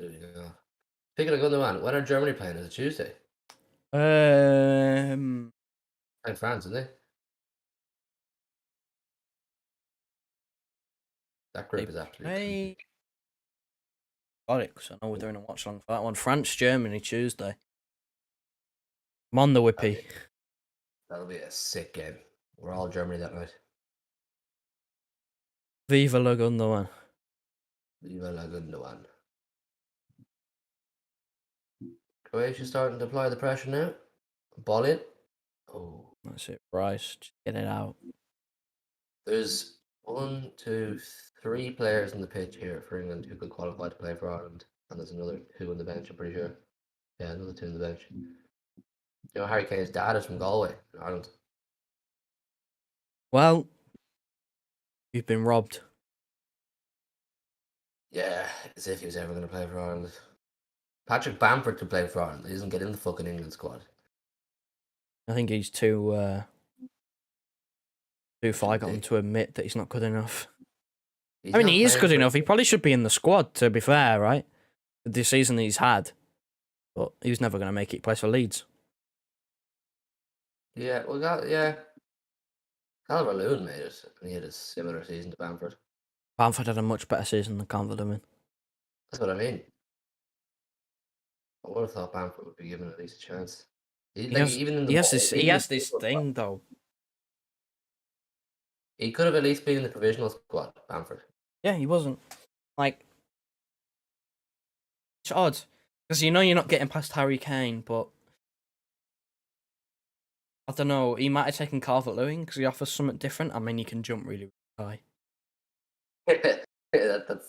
Speaking of Gundogan, when are Germany playing? Is it Tuesday? Um, In France, isn't they? That group is absolutely. got it, because I know we're doing a watch along for that one. France, Germany, Tuesday. I'm on the whippy. That'll be a sick game. We're all Germany that night. Viva la Gundogan. Viva la Gundogan. Croatia starting to apply the pressure now. Ball in. Oh. That's it, Bryce. Just get it out. There's 1, 2, 3 players in the pitch here for England who could qualify to play for Ireland. And there's another 2 on the bench, I'm pretty sure. Yeah, another 2 on the bench. You know, Harry Kane's dad is from Galway, in Ireland. Well, you've been robbed. Yeah, as if he was ever going to play for Ireland. Patrick Bamford could play for Ireland. He doesn't get in the fucking England squad. I think he's too far gone to admit that he's not good enough. He's I mean, not he is playing good for- enough. He probably should be in the squad, to be fair, right? With the season he's had. But he was never going to make it. Plays for Leeds. Yeah, well, yeah. Calvert-Lewin made it, and he had a similar season to Bamford. Bamford had a much better season than Calvert-Lewin. That's what I mean. I would have thought Bamford would be given at least a chance. He has this thing, though. He could have at least been in the provisional squad, Bamford. Yeah, he wasn't. Like, it's odd. Because you know you're not getting past Harry Kane, but I don't know. He might have taken Calvert-Lewin because he offers something different. I mean, he can jump really, really high.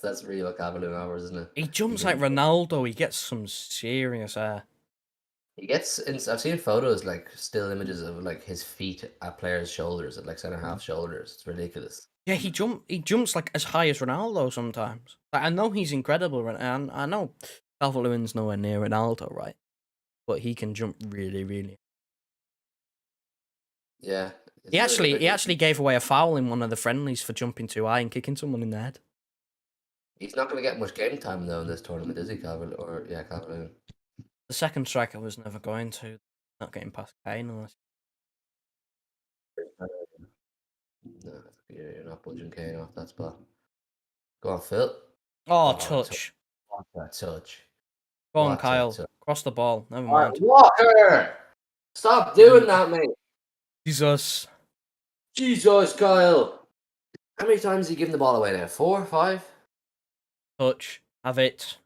That's really what Calvert-Lewin offers, isn't it? He jumps like Ronaldo. He gets some serious air. He gets. I've seen photos, like still images of like his feet at players' shoulders, at like centre half shoulders. It's ridiculous. Yeah, he jumps like as high as Ronaldo sometimes. Like, I know he's incredible, and I know Calvert-Lewin's nowhere near Ronaldo, right? But he can jump really, really. Yeah. He actually gave away a foul in one of the friendlies for jumping too high and kicking someone in the head. He's not going to get much game time though in this tournament, is he, Calvert-Lewin? The second striker was never going to. Not getting past Kane unless. No, you're not budging Kane off that spot. Go on, Phil. Oh, touch. What a touch. Go on, What a Kyle. touch. Cross the ball. Never mind. Walker! Stop doing that, mate. Jesus, Kyle. How many times has he given the ball away now? 4, 5? touch. Have it.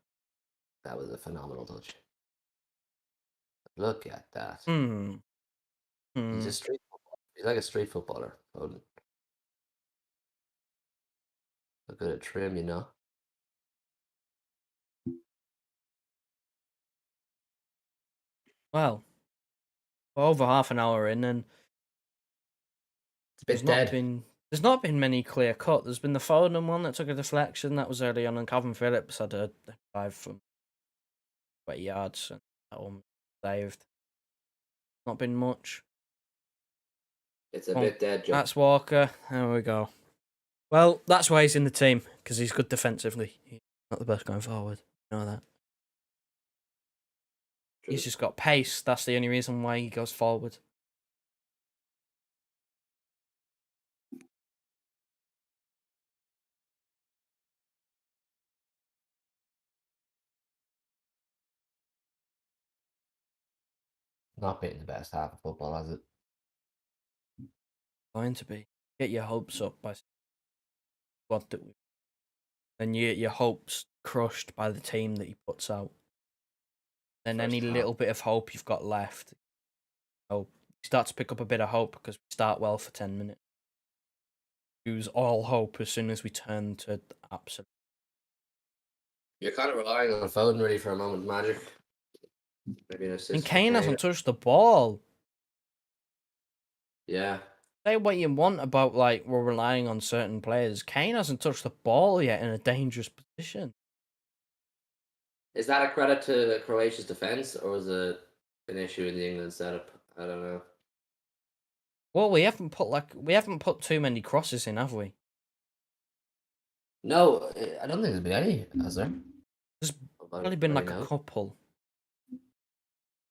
That was a phenomenal touch. Look at that. He's a street footballer. He's like a street footballer. Foden. Look at a trim, you know. Well, we're over half an hour in, and It's a bit dead. there's not been many clear cut. There's been the Foden one that took a deflection. That was early on, and Calvin Phillips had a dive from 20 yards, and that one saved. Not been much. It's a bit dead, Joe. That's Walker. There we go. Well, that's why he's in the team, because he's good defensively. He's not the best going forward. You know that. True. He's just got pace. That's the only reason why he goes forward. Not beating the best half of football, has it? Going to be. Get your hopes up by what that we, then you get your hopes crushed by the team that he puts out. Then any First half. little bit of hope you've got left, you start to pick up a bit of hope because we start well for 10 minutes. Lose all hope as soon as we turn to absolute. You're kind of relying on Foden really for a moment of magic. Maybe an assist. And for Kane hasn't touched the ball. Yeah. Say what you want about like we're relying on certain players. Kane hasn't touched the ball yet in a dangerous position. Is that a credit to Croatia's defense, or is it an issue in the England setup? I don't know. Well, we haven't put too many crosses in, have we? No, I don't think there's been any, has there? There's Of only been any like a note? couple.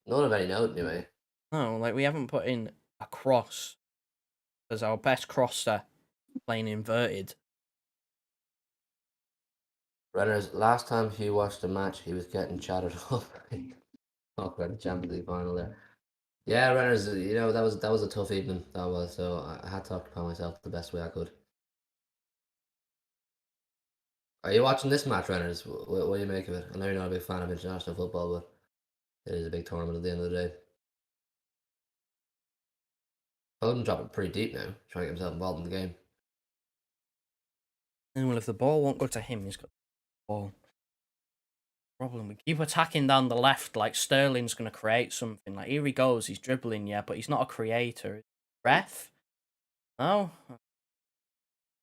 None of any note, anyway. No, like we haven't put in a cross as our best crosser playing inverted. Renners, last time he watched the match, he was getting chatted up. Talk about the Champions League final there. Yeah, Renners, that was a tough evening. That was, so I had to occupy myself the best way I could. Are you watching this match, Renners? What do you make of it? I know you're not a big fan of international football, but it is a big tournament at the end of the day. Foden dropping pretty deep now, trying to get himself involved in the game. And well, if the ball won't go to him, he's got the ball. Problem. We keep attacking down the left, like Sterling's going to create something. Like here he goes, he's dribbling, yeah, but he's not a creator. Ref? No. Come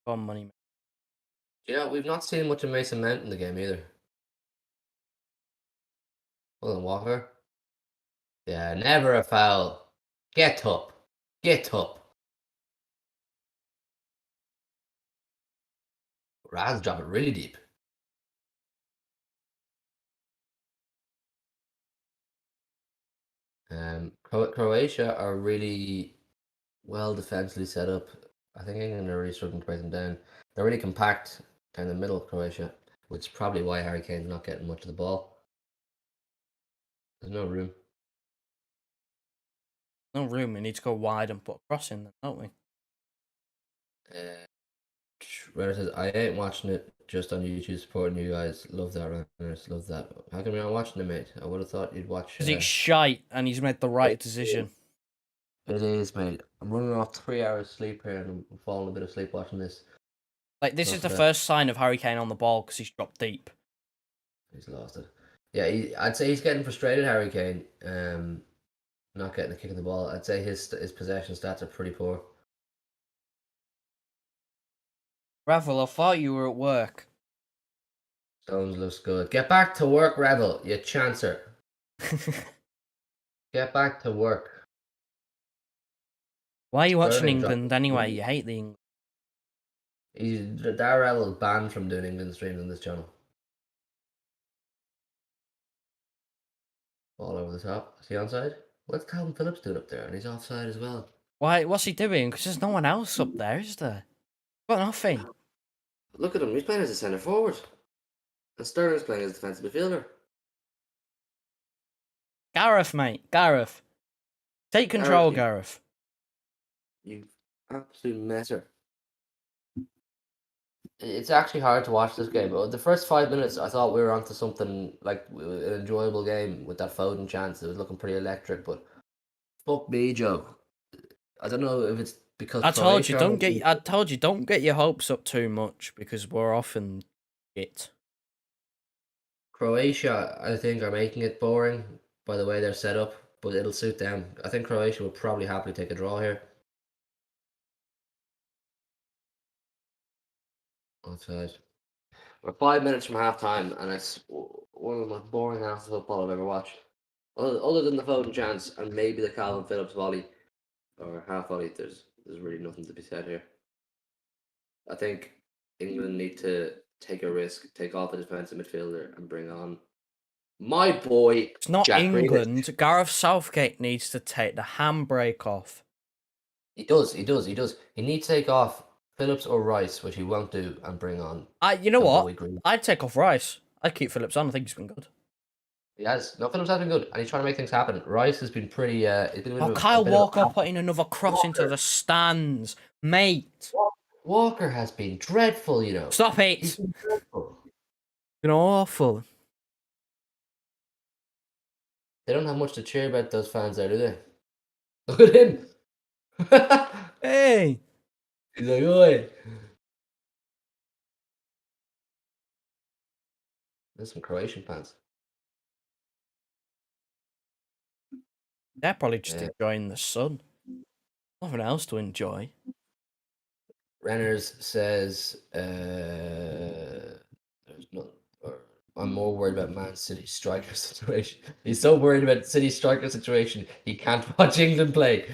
on, money. Yeah, we've not seen much of Mason Mount in the game either. Well, then Walker. Yeah, never a foul. Get up. Get up. Raz drop it really deep. Croatia are really well defensively set up. I think England are really struggling to break them down. They're really compact down the middle, Croatia, which is probably why Harry Kane's not getting much of the ball. There's no room. No room. We need to go wide and put a cross in, then, don't we? Renner says, I ain't watching it just on YouTube supporting you guys. Love that, Renner. Love that. How come you're not watching it, mate? I would have thought you'd watch. Because he's shite and he's made the right decision. It is, mate. I'm running off 3 hours sleep here and I'm falling a bit of sleep watching this. Like, this is the first sign of Harry Kane on the ball because he's dropped deep. He's lost it. Yeah, I'd say he's getting frustrated, Harry Kane. Not getting a kick of the ball. I'd say his possession stats are pretty poor. Ravel, I thought you were at work. Stones looks good. Get back to work, Revel, you chancer. Get back to work. Why are you watching Sterling England dropped- anyway? You hate the England. Darrell is banned from doing England streams on this channel. All over the top. Is he onside? What's Calvin Phillips doing up there? And he's offside as well. Why? What's he doing? Because there's no one else up there, is there? Got nothing. Look at him. He's playing as a centre forward. And Sterling's playing as a defensive midfielder. Gareth, mate. Gareth. Take control, Gareth. You absolute messer. It's actually hard to watch this game. But the first 5 minutes, I thought we were onto something like an enjoyable game with that Foden chance. It was looking pretty electric, but fuck me, Joe. I don't know if it's because I told you don't get your hopes up too much because we're often shit. Croatia, I think, are making it boring by the way they're set up, but it'll suit them. I think Croatia will probably happily take a draw here. Outside. We're 5 minutes from half time, and it's one of the most boring halves of football I've ever watched. Other than the Foden chance and maybe the Calvin Phillips volley or half volley, there's really nothing to be said here. I think England need to take a risk, take off a defensive midfielder, and bring on my boy. It's not Jack England. Grealish. Gareth Southgate needs to take the handbrake off. He does. He needs to take off Phillips or Rice, which he won't do, and bring on. You know what? I'd take off Rice. I'd keep Phillips on. I think he's been good. He has. No, Phillips has been good, and he's trying to make things happen. Rice has been pretty. He's been Oh, a Kyle bit of Walker a putting another cross into Walker. the stands. Mate, Walker has been dreadful, you know. stop He's it. been dreadful. Been awful. They don't have much to cheer about, those fans there, do they? Look at him. Hey. He's like, oi. There's some Croatian fans. They're probably just Yeah. enjoying the sun. Nothing else to enjoy. Renners says, there's no, or I'm more worried about Man City striker situation. He's so worried about City striker situation, he can't watch England play.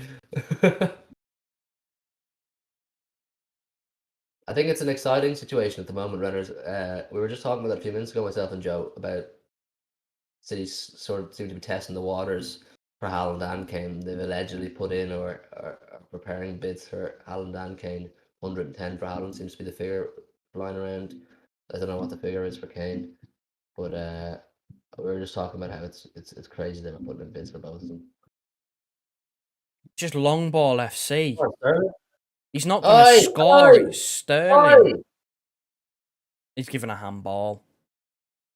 I think it's an exciting situation at the moment, Renners. We were just talking about that a few minutes ago, myself and Joe, about City sort of seem to be testing the waters for Haaland and Kane. They've allegedly put in or are preparing bids for Haaland and Kane. 110 for Haaland seems to be the figure flying around. I don't know what the figure is for Kane, but we were just talking about how it's crazy they're putting in bids for both of them. Just long ball FC. Oh, Sterling? He's not going to score. Oi, It's Sterling. oi! He's given a handball.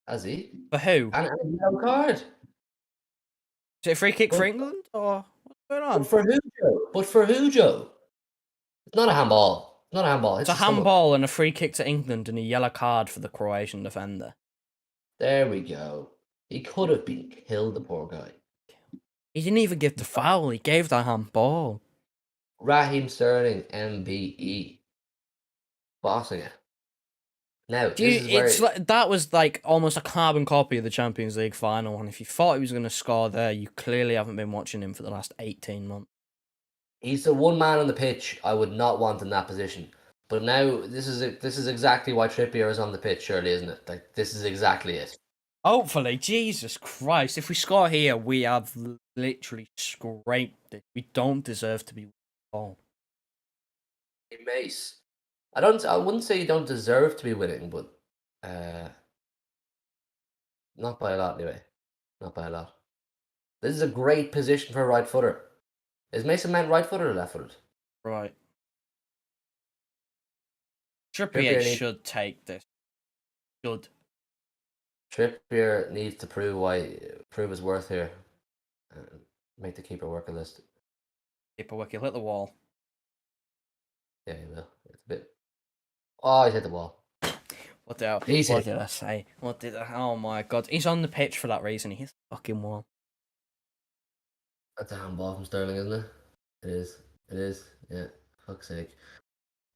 Has he? For who? And a yellow card. Is it a free kick for England or what's going on? But for who, Joe? But for who, Joe? It's not a handball. It's not a handball. It's a handball and a free kick to England and a yellow card for the Croatian defender. There we go. He could have been killed, the poor guy. He didn't even give the foul. He gave the handball. Raheem Sterling, MBE. Bossing it. Now, That was like almost a carbon copy of the Champions League final, and if you thought he was going to score there, you clearly haven't been watching him for the last 18 months. he's the one man on the pitch I would not want in that position. But now, this is exactly why Trippier is on the pitch, surely, isn't it? Like, this is exactly it. Hopefully, Jesus Christ, if we score here, we have literally scraped it. We don't deserve to be winning. Mace. I wouldn't say you don't deserve to be winning, but not by a lot anyway. Not by a lot. This is a great position for a right footer. Is Mason Mount right footed or left footed? Right. Trippier should take this. Should. Trippier needs to prove his worth here. Make the keeper work a list. Keeper work, he'll hit the wall. Yeah, he will. It's a bit. Oh, he's hit the wall. What did I say? Oh my god. He's on the pitch for that reason. He hits the fucking wall. That's a handball from Sterling, isn't it? It is. It is. Yeah. Fuck's sake.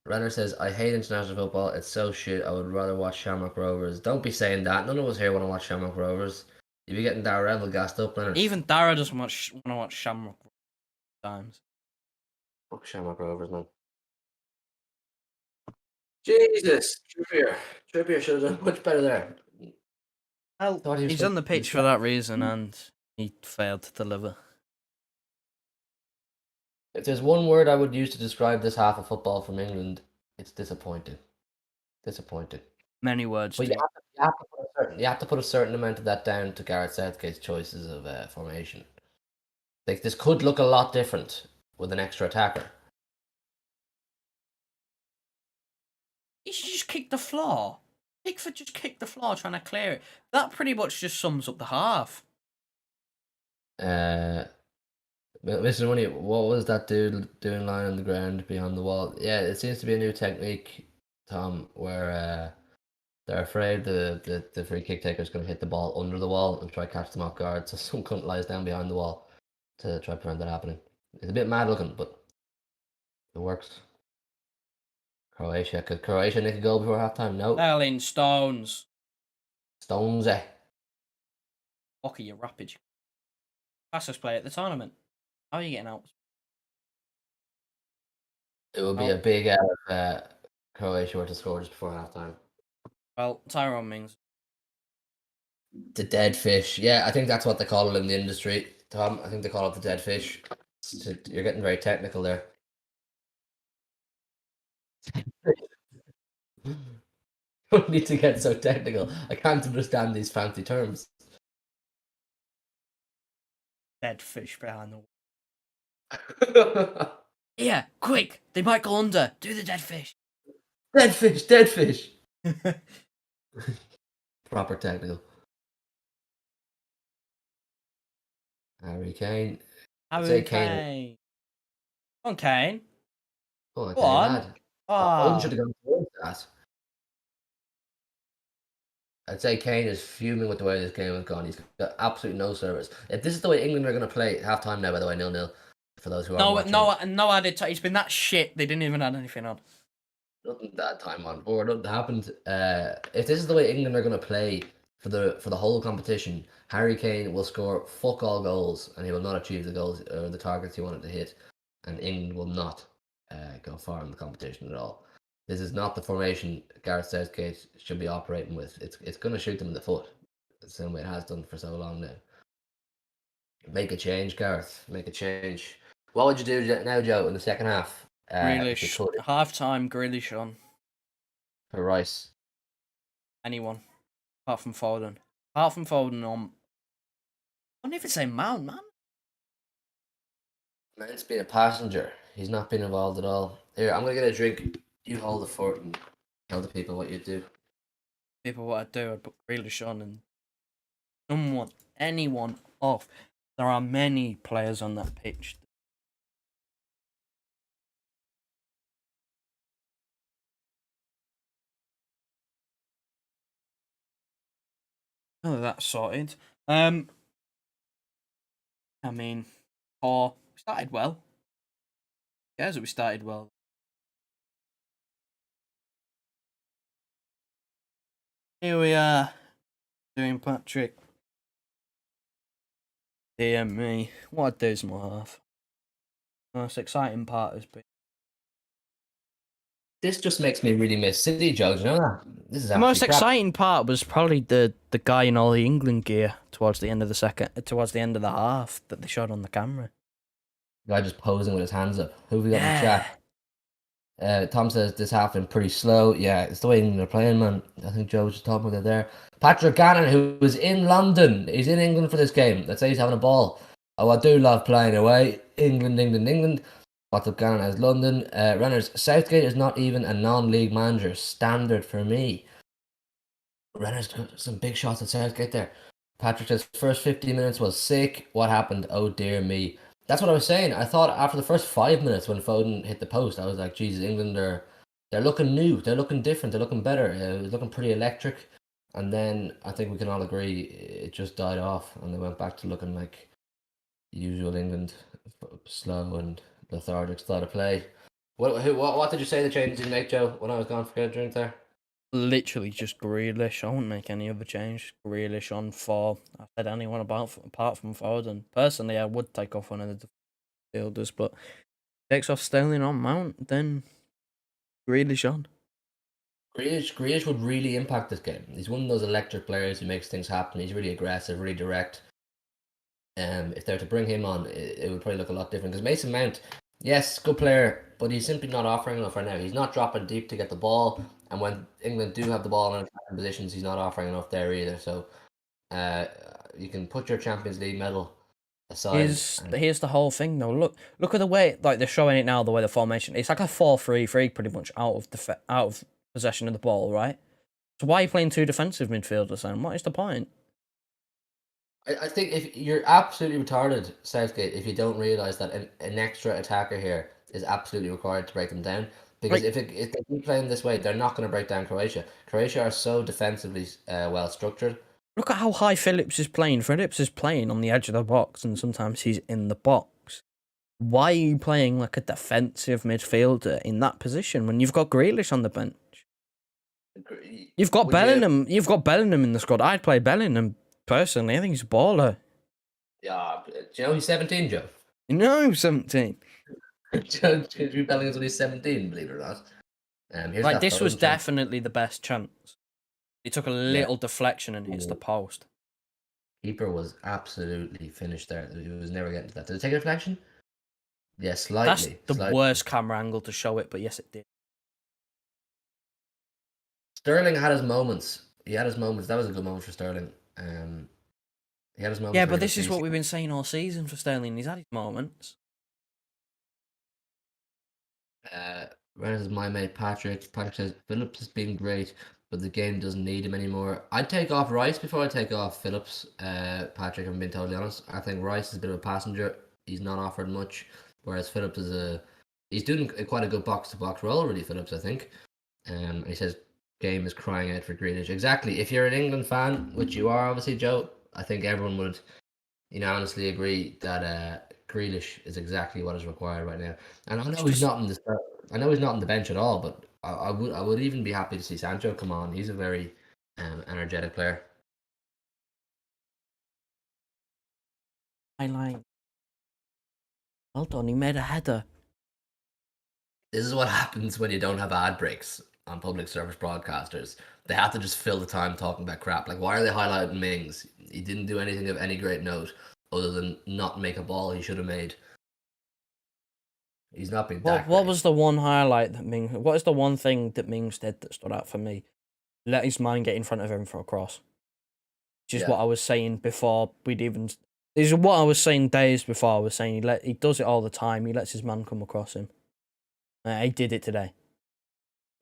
Renner says, I hate international football. It's so shit. I would rather watch Shamrock Rovers. Don't be saying that. None of us here want to watch Shamrock Rovers. You be getting Dara Revel gassed up, Renner. Even Dara doesn't want to watch Shamrock times. Fuck Shamrock Rovers, man. Jesus, Trippier should have done much better there. He's on the pitch for that reason, and he failed to deliver. If there's one word I would use to describe this half of football from England, it's disappointing. Disappointing. Many words. But you have to put a certain amount of that down to Gareth Southgate's choices of formation. Like, this could look a lot different with an extra attacker. He should just kick the floor. Pickford just kicked the floor trying to clear it. That pretty much just sums up the half. Mr. Money, what was that dude doing lying on the ground behind the wall? Yeah, it seems to be a new technique, Tom, where they're afraid the free kick taker is going to hit the ball under the wall and try to catch them off guard. So some cunt lies down behind the wall to try to prevent that happening. It's a bit mad looking, but it works. Croatia. Could Croatia nick a goal before halftime? No. Erling Stones. Stonesy. Fuck, are you rapid? Fastest player at the tournament. How are you getting out? It would be a big out if Croatia were to score just before halftime. Well, Tyrone Mings. The dead fish. Yeah, I think that's what they call it in the industry, Tom. I think they call it the dead fish. You're getting very technical there. Don't need to get so technical. I can't understand these fancy terms. dead fish behind the wall. Yeah, quick! They might go under. Do the dead fish. Dead fish, dead fish. Proper technical. Harry Kane. I'd say Harry Kane. Come on, Kane. Oh, I Go tell you, on. lad. Foden should Ah, have gone towards that. I'd say Kane is fuming with the way this game has gone. He's got absolutely no service. If this is the way England are going to play, half time now, by the way, 0-0. For those who aren't watching. no added time. It's been that shit. They didn't even add anything on. Nothing that time on board. Nothing happened. If this is the way England are going to play for the whole competition, Harry Kane will score fuck all goals, and he will not achieve the goals or the targets he wanted to hit, and England will not go far in the competition at all. This is not the formation Gareth Southgate should be operating with. It's going to shoot them in the foot, the same way it has done for so long now. Make a change, Gareth. Make a change. What would you do now, Joe, in the second half? If you Grealish. could, Half time, Grealish on. for Rice. Anyone. Apart from Foden. Apart from Foden on. I don't even say Mount, man. Mount's been a passenger. He's not been involved at all. Here, I'm gonna get a drink. You hold the fort and tell the people what you do. People, what I'd do, I'd put Grealish on and anyone off. There are many players on that pitch. Oh, that's sorted. I mean, we started well. Yes, we started well. Here we are, doing Patrick. Dear me, what a dismal half. The most exciting part has been. This just makes me really miss City, Joe. Do you know that? This is The most absolutely crap. exciting part was probably the guy in all the England gear towards the end of the half that they showed on the camera. Guy just posing with his hands up. Who have we got in the chat? Tom says this half been pretty slow. Yeah, it's the way England are playing, man. I think Joe was just talking about it there. Patrick Gannon, who was in London, he's in England for this game. Let's say he's having a ball. Oh, I do love playing away. England, England, England. Patrick Gannon has London. Runners, Southgate is not even a non-league manager. Standard for me. Runners, some big shots at Southgate there. Patrick says first 15 minutes was sick. What happened? Oh dear me. That's what I was saying. I thought after the first 5 minutes when Foden hit the post, I was like, Jesus, England they're looking new. They're looking different. They're looking better. It was looking pretty electric. And then I think we can all agree it just died off, and they went back to looking like usual England, slow and lethargic style of play. What did you say the changes you make, Joe, when I was gone for a drink there? Literally just Grealish. I wouldn't make any other change. Grealish on 4. I said anyone apart from Foden. Personally, I would take off one of the fielders, but takes off Sterling on Mount, then Grealish on. Grealish would really impact this game. He's one of those electric players who makes things happen. He's really aggressive, really direct. If they were to bring him on, it would probably look a lot different. Because Mason Mount, yes, good player, but he's simply not offering enough right now. He's not dropping deep to get the ball, and when England do have the ball in attacking positions, he's not offering enough there either. So, you can put your Champions League medal aside. Here's the whole thing though. Look at the way like they're showing it now. The way the formation, it's like a 4-3-3 pretty much out of possession of the ball, right? So why are you playing 2 defensive midfielders then? What is the point? I think if you're absolutely retarded, Southgate, if you don't realise that an extra attacker here is absolutely required to break them down. Because Right. if they keep playing this way, they're not going to break down Croatia. Croatia are so defensively well structured. Look at how high Phillips is playing. Phillips is playing on the edge of the box, and sometimes he's in the box. Why are you playing like a defensive midfielder in that position when you've got Grealish on the bench? You've got Bellingham. You've got Bellingham in the squad. I'd play Bellingham personally. I think he's a baller. Yeah, do you know he's 17, Joe? No, 17. Jude Bellingham's only 17, believe it or not. Like this was definitely the best chance. He took a little deflection and hits the post. Keeper was absolutely finished there. He was never getting to that. Did it take a deflection? Yeah, slightly. That's the worst camera angle to show it, but yes, it did. Sterling had his moments. He had his moments. That was a good moment for Sterling. He had his moments Yeah, where but he looked this is what decent. we've been saying all season for Sterling. He's had his moments. Whereas my mate Patrick says Phillips has been great, but the game doesn't need him anymore. I'd take off Rice before I take off Phillips. Patrick, I'm being totally honest. I think Rice is a bit of a passenger. He's not offered much, whereas Phillips he's doing quite a good box to box role, really. Phillips, I think. And he says game is crying out for Grealish. Exactly. If you're an England fan, which you are, obviously, Joe, I think everyone would honestly agree that Grealish is exactly what is required right now. And I know he's not in the start. I know he's not on the bench at all, but I would even be happy to see Sancho come on. He's a very energetic player. Highlight. Well done. He made a header. This is what happens when you don't have ad breaks on public service broadcasters. They have to just fill the time talking about crap. Like, why are they highlighting Mings? He didn't do anything of any great note other than not make a ball he should have made. He's not been that What great. was the one highlight that Mings? What is the one thing that Mings did that stood out for me? Let his man get in front of him for a cross. Which is what I was saying before we'd even. This is what I was saying days before. I was saying he does it all the time. He lets his man come across him. He did it today.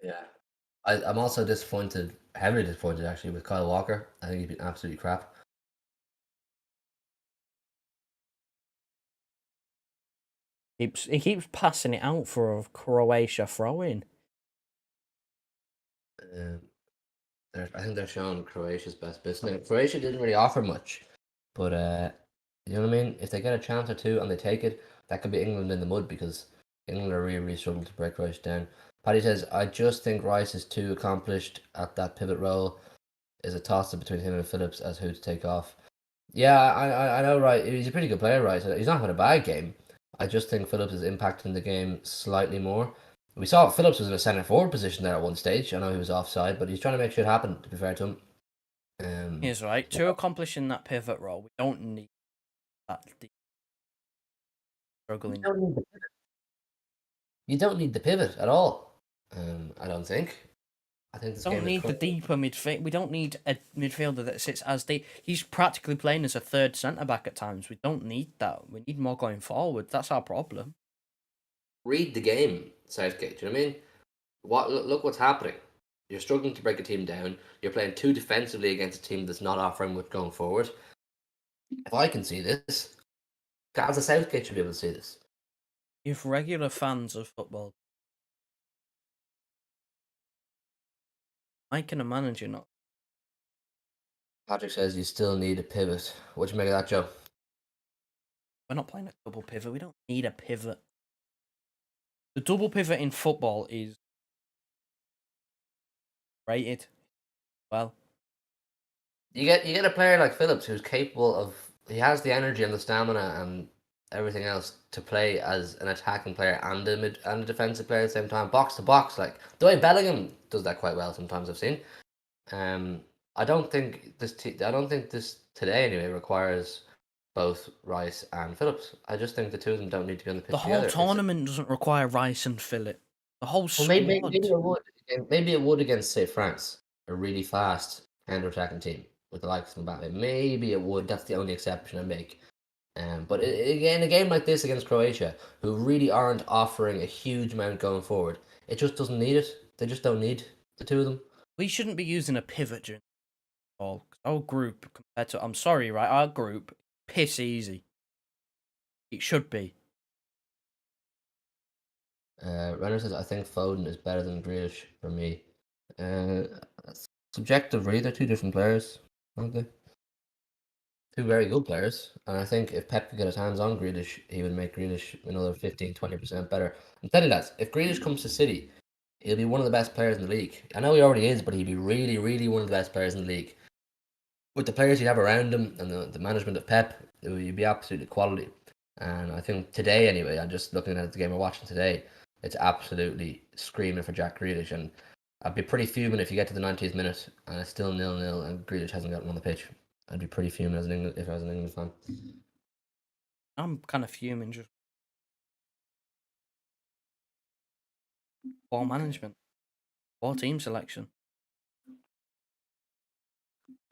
Yeah. I'm also disappointed, heavily disappointed actually, with Kyle Walker. I think he's been absolutely crap. He keeps passing it out for a Croatia throw-in. I think they're showing Croatia's best bits now. Croatia didn't really offer much, but you know what I mean? If they get a chance or two and they take it, that could be England in the mud because England are really, really struggling to break Croatia down. Paddy says, I just think Rice is too accomplished at that pivot role. Is a toss-up between him and Phillips as who to take off. Yeah, I know, right? He's a pretty good player, right? He's not having a bad game. I just think Phillips is impacting the game slightly more. We saw Phillips was in a centre forward position there at one stage. I know he was offside, but he's trying to make shit happen, to be fair to him. He's right. To accomplishing that pivot role, we don't need that deep struggling. You don't need the pivot at all. I don't think. I think this We game don't is need the deeper midfield. We don't need a midfielder that sits as deep. He's practically playing as a third centre back at times. We don't need that. We need more going forward. That's our problem. read the game, Southgate. Do you know what I mean? Look what's happening. You're struggling to break a team down. You're playing too defensively against a team that's not offering much going forward. If I can see this, Gaza Southgate should be able to see this. If regular fans of football, why can a manager not? Patrick says you still need a pivot. What do you make of that, Joe? We're not playing a double pivot. We don't need a pivot. The double pivot in football is rated well. You get a player like Phillips who's capable of. He has the energy and the stamina and everything else to play as an attacking player and a defensive player at the same time, box to box. Like the way Bellingham does that quite well. Sometimes I've seen. Um, I don't think this today anyway requires both Rice and Phillips. I just think the two of them don't need to be on the pitch The whole together. tournament doesn't require Rice and Phillip. The whole Well, squad. maybe it would. Maybe it would against, say, France, a really fast counter-attacking team with the likes of Mbappe. Maybe it would. That's the only exception I make. But again, a game like this against Croatia, who really aren't offering a huge amount going forward, it just doesn't need it. They just don't need the two of them. We shouldn't be using a pivot during all. Our group compared to, I'm sorry, right? Our group, piss easy. It should be. Renner says, I think Foden is better than Grealish for me. That's subjective, really. They're two different players, aren't they? Two very good players. And I think if Pep could get his hands on Grealish, he would make Grealish another 15-20% better. I'm telling you that, if Grealish comes to City, he'll be one of the best players in the league. I know he already is, but he'd be really, really one of the best players in the league. With the players he'd have around him and the management of Pep, it would be absolutely quality. And I think today, anyway, I'm just looking at the game we're watching today, it's absolutely screaming for Jack Grealish. And I'd be pretty fuming if you get to the 90th minute and it's still 0-0 and Grealish hasn't gotten on the pitch. I'd be pretty fuming if I was an England fan. I'm kind of fuming. Just ball management, ball team selection.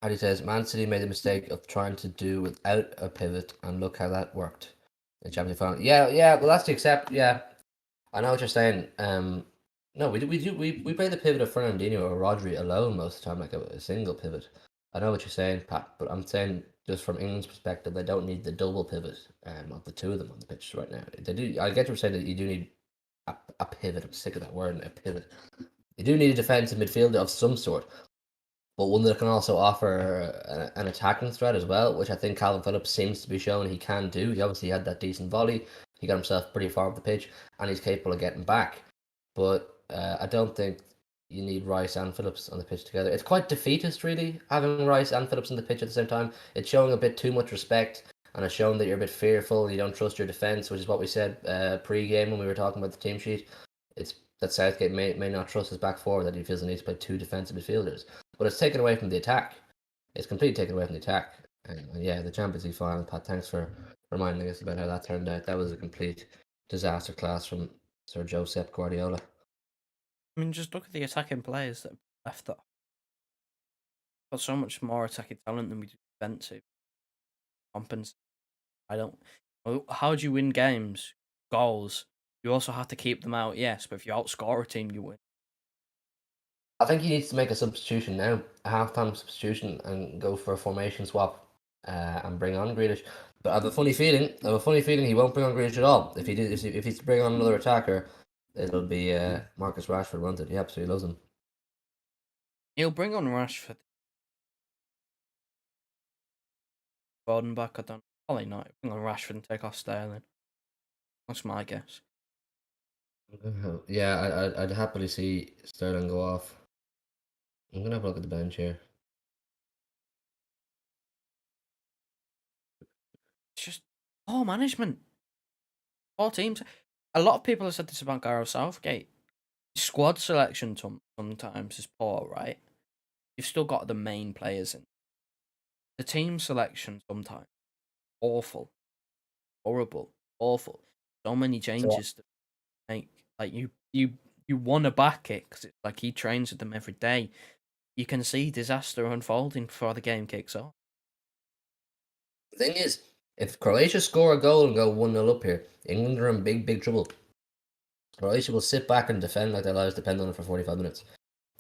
Hardy says, Man City made the mistake of trying to do without a pivot, and look how that worked. The Champions League final. Yeah, well, that's the accept. Yeah, I know what you're saying. No, we play the pivot of Fernandinho or Rodri alone most of the time, like a single pivot. I know what you're saying, Pat, but I'm saying just from England's perspective, they don't need the double pivot of the two of them on the pitch right now. They do. I get you saying that you do need a pivot. I'm sick of that word, a pivot. You do need a defensive midfielder of some sort, but one that can also offer an attacking threat as well, which I think Calvin Phillips seems to be showing he can do. He obviously had that decent volley. He got himself pretty far up the pitch, and he's capable of getting back. But I don't think you need Rice and Phillips on the pitch together. It's quite defeatist, really, having Rice and Phillips on the pitch at the same time. It's showing a bit too much respect, and it's showing that you're a bit fearful. You don't trust your defense, which is what we said pre-game when we were talking about the team sheet. It's that Southgate may not trust his back four, that he feels the need to play two defensive midfielders. But it's taken away from the attack. It's completely taken away from the attack. And yeah, the Champions League final, Pat, thanks for reminding us about how that turned out. That was a complete disaster class from Sir Josep Guardiola. I mean, just look at the attacking players that left that. Got so much more attacking talent than we do defensive. Compensate. I don't. How do you win games? Goals. You also have to keep them out, yes, but if you outscore a team, you win. I think he needs to make a substitution now, a half-time substitution, and go for a formation swap and bring on Grealish. But I have a funny feeling. He won't bring on Grealish at all. If he did, if he's to bring on another attacker, it'll be Marcus Rashford, won't it? He absolutely loves him. He'll bring on Rashford. Gordon back, I don't know. Probably not. He'll bring on Rashford and take off Sterling. That's my guess. Yeah, I'd happily see Sterling go off. I'm gonna have a look at the bench here. It's just poor management. Poor teams. A lot of people have said this about Gareth Southgate. Squad selection sometimes is poor, right? You've still got the main players in. The team selection sometimes awful, horrible, awful. So many changes to make. Like you want to back it because it's like he trains with them every day. You can see disaster unfolding before the game kicks off. The thing is, if Croatia score a goal and go 1-0 up here, England are in big trouble. Croatia will sit back and defend like their lives depend on it for 45 minutes.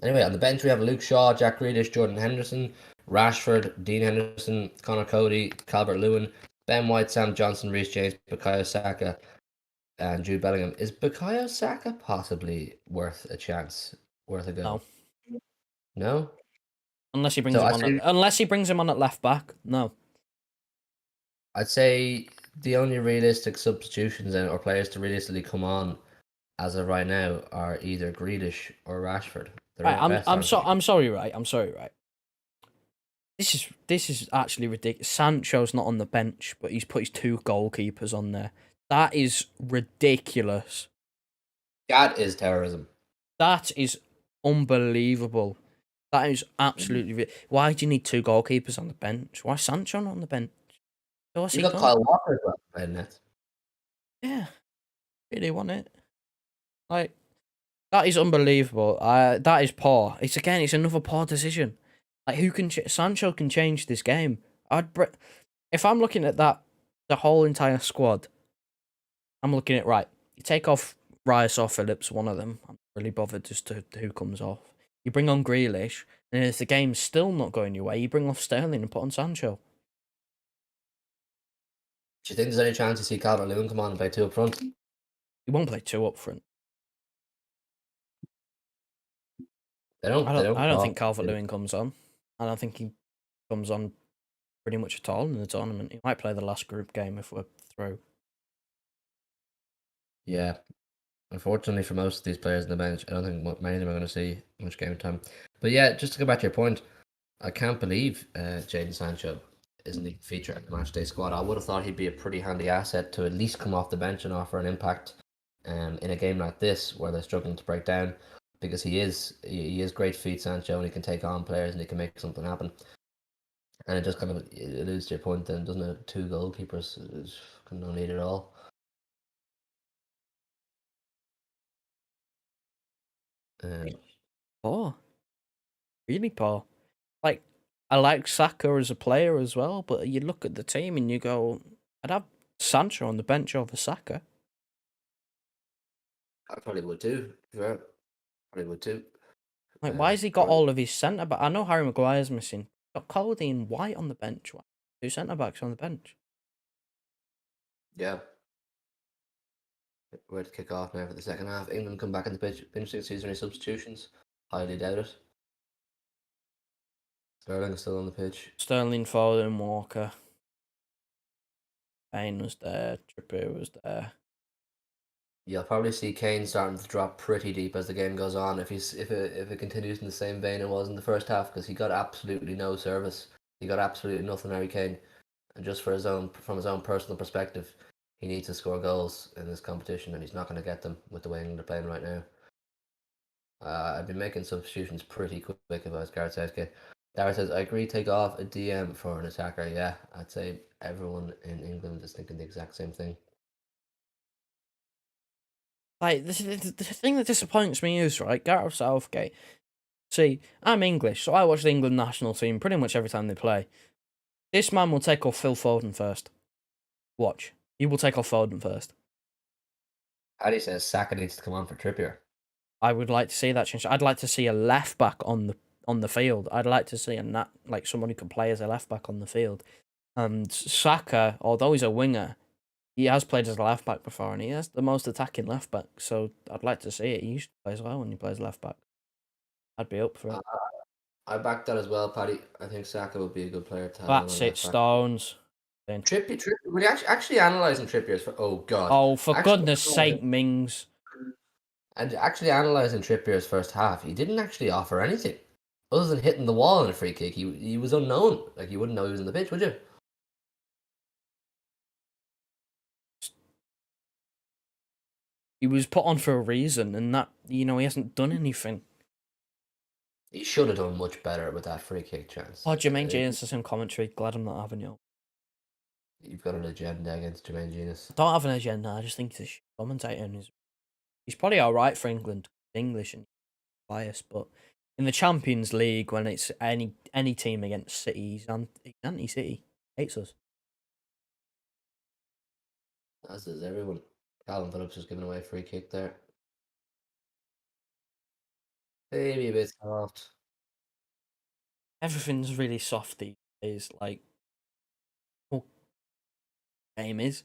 Anyway, on the bench we have Luke Shaw, Jack Grealish, Jordan Henderson, Rashford, Dean Henderson, Connor Cody, Calvert-Lewin, Ben White, Sam Johnson, Reece James, Bukayo Saka, and Jude Bellingham. Is Bukayo Saka possibly worth a chance, worth a go? No? Unless he brings him on at left back. No. I'd say the only realistic substitutions or players to realistically come on as of right now are either Grealish or Rashford. I'm sorry, right? This is actually ridiculous. Sancho's not on the bench, but he's put his two goalkeepers on there. That is ridiculous. That is terrorism. That is unbelievable. That is absolutely. Why do you need two goalkeepers on the bench? Why is Sancho not on the bench? You got Kyle Walker as well playing that. Yeah, really want it. Like that is unbelievable. That is poor. It's another poor decision. Like who can Sancho can change this game? If I'm looking at that, the whole entire squad. I'm looking at right. You take off Rice or Phillips, one of them. I'm really bothered as to who comes off. You bring on Grealish, and if the game's still not going your way, you bring off Sterling and put on Sancho. Do you think there's any chance you see Calvert-Lewin come on and play two up front? He won't play two up front. I don't think Calvert-Lewin comes on. I don't think he comes on pretty much at all in the tournament. He might play the last group game if we're through. Yeah. Unfortunately for most of these players on the bench, I don't think many of them are going to see much game time. But yeah, just to go back to your point, I can't believe Jadon Sancho isn't a feature at the matchday squad. I would have thought he'd be a pretty handy asset to at least come off the bench and offer an impact in a game like this where they're struggling to break down, because he is great feet, Sancho, and he can take on players and he can make something happen. And it just kind of alludes to your point then, doesn't it? Two goalkeepers is no need at all. Poor. Really poor. Like, I like Saka as a player as well, but you look at the team and you go, I'd have Sancho on the bench over Saka. I probably would too. Yeah, probably would too. Like, why has he got Probably, all of his centre back? I know Harry Maguire's missing. Got Cody and White on the bench. Why? Two centre backs on the bench. yeah. We're to kick off now for the second half. England come back on the pitch. Interesting to see if there's any substitutions. Highly doubt it. Sterling is still on the pitch. Sterling, Foden, Walker. Kane was there. Trippier was there. You'll probably see Kane starting to drop pretty deep as the game goes on if it continues in the same vein it was in the first half, because he got absolutely no service. He got absolutely nothing, Harry Kane. And just from his own personal perspective, he needs to score goals in this competition, and he's not going to get them with the way England are playing right now. I've been making substitutions pretty quick if I was Gareth Southgate. Dara says, I agree, take off a DM for an attacker. Yeah, I'd say everyone in England is thinking the exact same thing. Like, the thing that disappoints me is, right, Gareth Southgate. See, I'm English, so I watch the England national team pretty much every time they play. This man will take off Phil Foden first. Watch. He will take off Foden first. Paddy says Saka needs to come on for Trippier. I would like to see that change. I'd like to see a left back on the field. I'd like to see like someone who can play as a left back on the field. And Saka, although he's a winger, he has played as a left back before, and he has the most attacking left back. So I'd like to see it. He usually plays well when he plays left back. I'd be up for it. I backed that as well, Paddy. I think Saka would be a good player to have. That's it, Stones. Trippier. Were you actually analysing Trippier's? Oh God! Oh, for goodness sake, Mings! And actually analysing Trippier's first half, he didn't actually offer anything other than hitting the wall in a free kick. He was unknown. Like, you wouldn't know he was in the pitch, would you? He was put on for a reason, and that, he hasn't done anything. He should have done much better with that free kick chance. Oh, Jermaine Genius is in commentary. Glad I'm not having you. You've got an agenda against Jermaine Genius. I don't have an agenda. I just think he's a commentator, and he's probably all right for England, English and biased, but in the Champions League, when it's any team against City, he's anti-City. Hates us. As does everyone. Calvin Phillips was giving away a free kick there. Maybe a bit soft. Everything's really soft these days. Like, game is.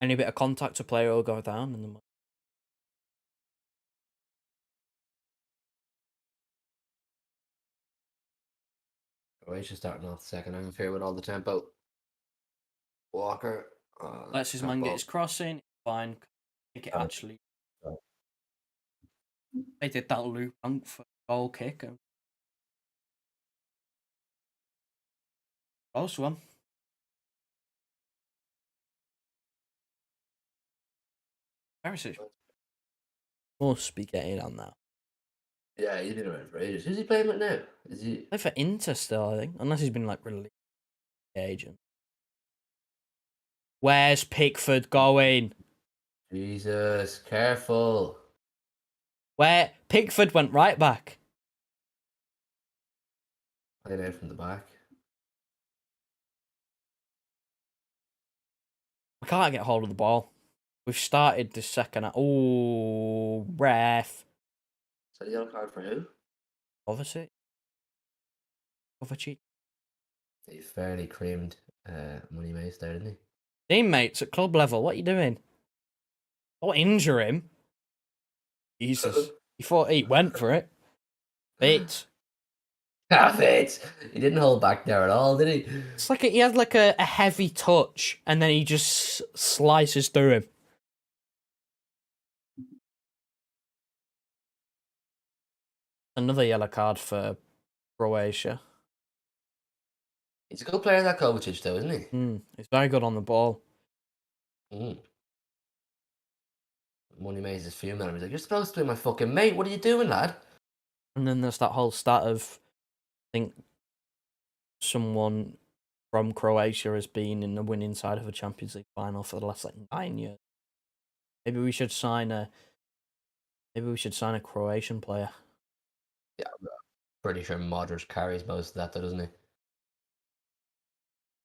Any bit of contact to player will go down, and then Croatia starting off the second half here with all the tempo. Walker. lets his man get his crossing. Fine. Kick it actually. They did that loop for goal kick. Close one. Perisic must be getting on that. Yeah, he's been around for ages. Who's he playing with now? Is he Play for Inter still, I think, unless he's been like released agent. Where's Pickford going? Jesus, careful. Where Pickford went right back. Playing out from the back. We can't get hold of the ball. We've started the second. Oh, ref. Is that a yellow card for who? Kovacic. He fairly creamed Money Mace there, didn't he? Teammates at club level, what are you doing? Don't injure him. Jesus. He thought he went for it. Bait. Have it! He didn't hold back there at all, did he? It's like he had like a heavy touch, and then he just slices through him. Another yellow card for Croatia. He's a good player, that Kovacic, though, isn't he? He's very good on the ball. Money Maze is fuming at him. He's like, you're supposed to be my fucking mate. What are you doing, lad? And then there's that whole stat of, I think, someone from Croatia has been in the winning side of a Champions League final for the last 9 years. Maybe we should sign a Croatian player. Yeah, Pretty sure Modric carries most of that, though, doesn't he?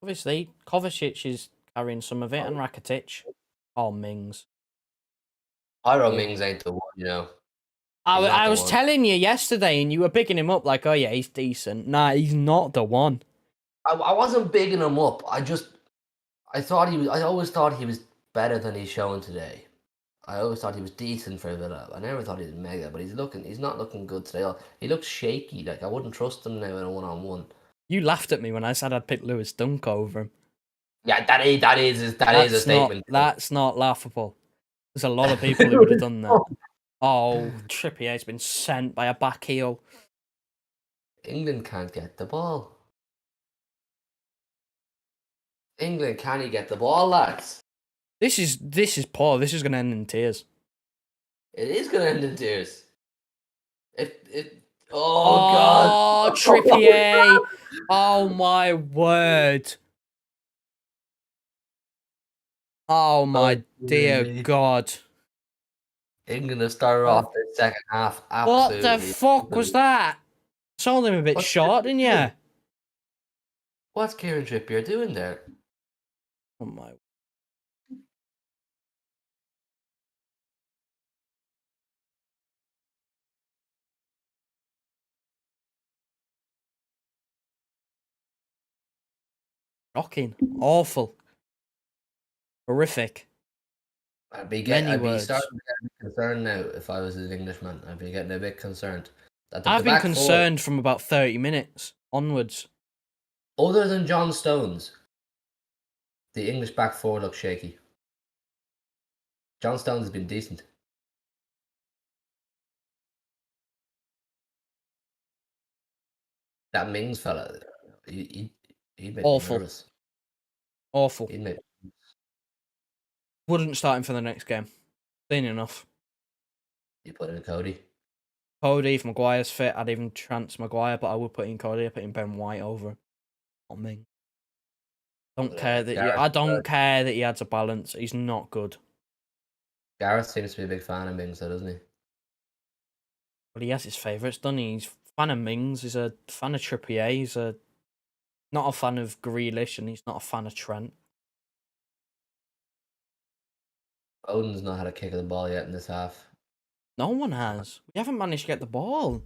Obviously, Kovacic is carrying some of it, and Rakitic. Oh, Mings. Pyro Mings ain't the one, you know. He's not I the was one. telling you yesterday, and you were picking him up like, oh yeah, he's decent. Nah, he's not the one. I wasn't bigging him up. I thought he was. I always thought he was better than he's shown today. I always thought he was decent for Villa. I never thought he was mega, but he's not looking good today. He looks shaky. Like I wouldn't trust him now in a 1-on-1. You laughed at me when I said I'd pick Lewis Dunk over him. Yeah, that is a statement. That's not laughable. There's a lot of people who would have done that. Oh, Trippier's been sent by a back heel. England can't get the ball. England can't get the ball, lads. This is poor. This is going to end in tears. It is going to end in tears. Oh God! Trippier! Oh my word! Oh my dear God! England have started off the second half. What Absolutely. the fuck was that? Sold him a bit short, didn't you? What's Kieran Trippier doing there? Oh my. Shocking. Awful. Horrific. I'd be Many starting words. to get a bit concerned now if I was an Englishman. I'd be getting a bit concerned. I've been concerned from about 30 minutes onwards. Other than John Stones, the English back four looks shaky. John Stones has been decent. That Mings fella, he made me Awful. nervous. Awful. He made... Wouldn't start him for the next game. Seen enough. You put in Cody. Cody, if Maguire's fit, I'd even chance Maguire, but I would put in Cody. I'd put in Ben White over. Not me. I don't care that he adds a balance. He's not good. Gareth seems to be a big fan of Mings, though, doesn't he? But he has his favourites, doesn't he? He's a fan of Mings. He's a fan of Trippier. He's not a fan of Grealish, and he's not a fan of Trent. Odin's not had a kick of the ball yet in this half. No one has. We haven't managed to get the ball.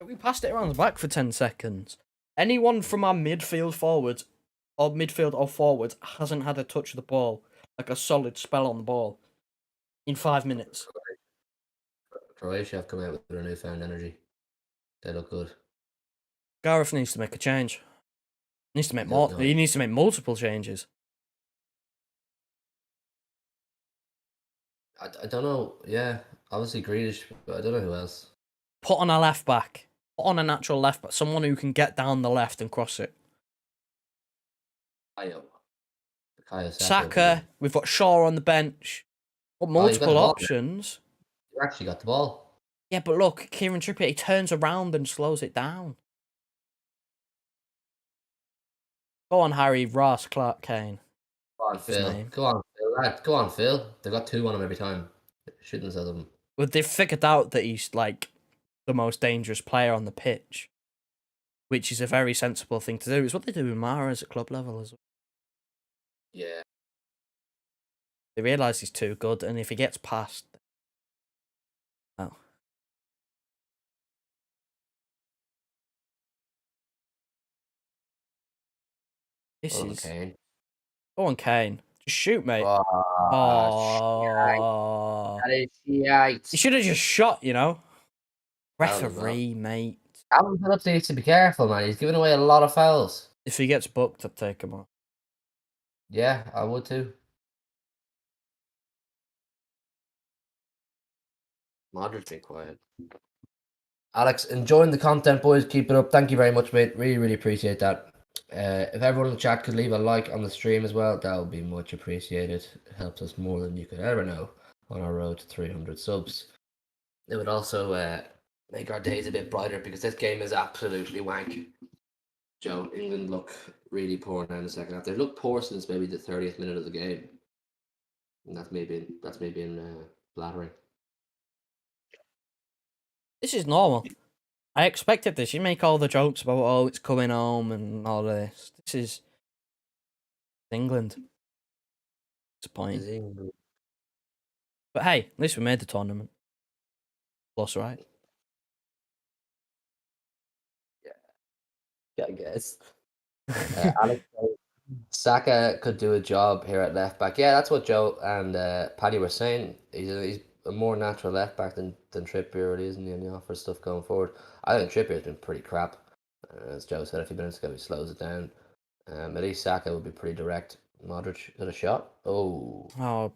We passed it around the back for 10 seconds. Anyone from our midfield forwards or forwards hasn't had a touch of the ball, like a solid spell on the ball, in 5 minutes. Croatia have come out with their newfound energy. They look good. Gareth needs to make a change. He needs to make multiple changes. I don't know. Yeah, obviously Grealish, but I don't know who else. Put on a left back. Put on a natural left back. Someone who can get down the left and cross it. Saka. We've got Shaw on the bench. Got multiple options. You actually got the ball. Yeah, but look, Kieran Trippier, he turns around and slows it down. Go on, Harry, Ross, Clark, Kane. Go on, Phil. Go on, Phil. Lad. Go on, Phil. They've got 2 on him every time. Shouldn't have said them. Well, they've figured out that he's like the most dangerous player on the pitch, which is a very sensible thing to do. It's what they do with Mahrez at club level as well. Yeah. They realise he's too good, and if he gets past... Oh. Kane. Go on, Kane. Just shoot, mate. That is shite. He should have just shot, you know. Referee, mate. Calvin Phillips needs to be careful, man. He's giving away a lot of fouls. If he gets booked, I'd take him off. Yeah, I would too. Modric, be quiet. Alex, enjoying the content, boys. Keep it up. Thank you very much, mate. Really, really appreciate that. If everyone in the chat could leave a like on the stream as well, that would be much appreciated. It helps us more than you could ever know on our road to 300 subs. It would also make our days a bit brighter because this game is absolutely wank. Joe, England look really poor now in the second half. They've looked poor since maybe the 30th minute of the game. And that's me being flattering. This is normal. I expected this. You make all the jokes about, oh, it's coming home and all this. This is England. Disappointing. But hey, at least we made the tournament. Plus, right? Yeah, I guess. Alex Saka could do a job here at left back. Yeah, that's what Joe and Paddy were saying. He's a more natural left back than Trippier really, isn't he? And he offers stuff going forward. I think Trippier's been pretty crap. As Joe said a few minutes ago, he slows it down. At least Saka would be pretty direct. Modric got a shot. Oh, Oh,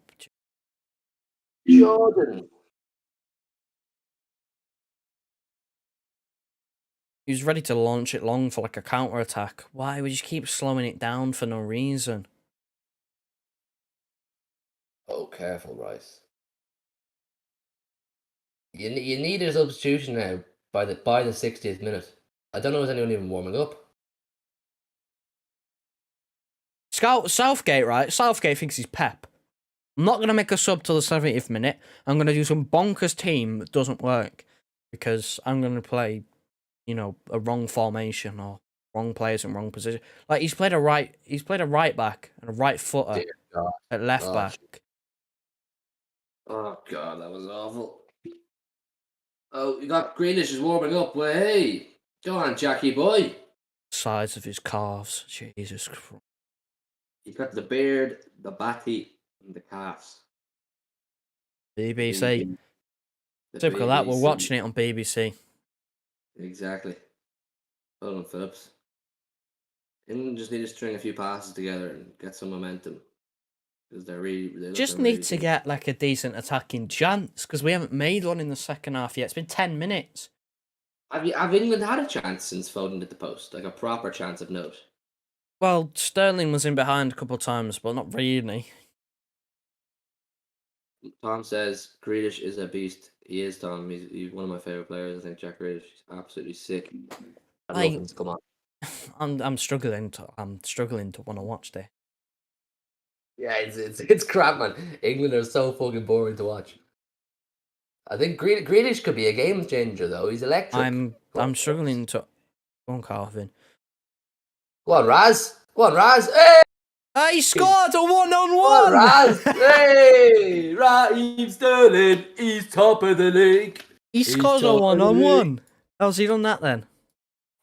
Jordan. he was ready to launch it long for like a counter attack. Why would you keep slowing it down for no reason? Oh, careful, Rice. You need a substitution now by the 60th minute. I don't know if anyone even warming up. Southgate, right? Southgate thinks he's Pep. I'm not going to make a sub till the 70th minute. I'm going to do some bonkers team that doesn't work because I'm going to play, a wrong formation or wrong players in wrong position. Like he's played a right back and a right footer Dear God. at left Oh, back. Oh God, that was awful. Oh, you got Grealish is warming up. Well, hey, go on, Jackie boy. Size of his calves, Jesus Christ. He's got the beard, the batty, and the calves. BBC. The Typical of that. We're BBC. watching it on BBC. Exactly. Hold on, Phillips. England just need to string a few passes together and get some momentum. Because they Just need to get like a decent attacking chance because we haven't made one in the second half yet. It's been 10 minutes. Have England had a chance since Foden did the post? Like a proper chance of note? Well, Sterling was in behind a couple of times, but not really. Tom says Grealish is a beast. He is, Tom. He's one of my favourite players. I think Jack Grealish is absolutely sick. I'd love him to come on. I'm struggling to want to watch this. Yeah, it's crap, man. England are so fucking boring to watch. I think Grealish could be a game changer, though. He's electric. I'm struggling to. Go on, Calvin. Go on, Raz. Go on, Raz. Hey! He scored a 1-on-1! Go on, Raz. Hey! Raheem Sterling. He's top of the league. He scored a 1-on-1. How's he done that then?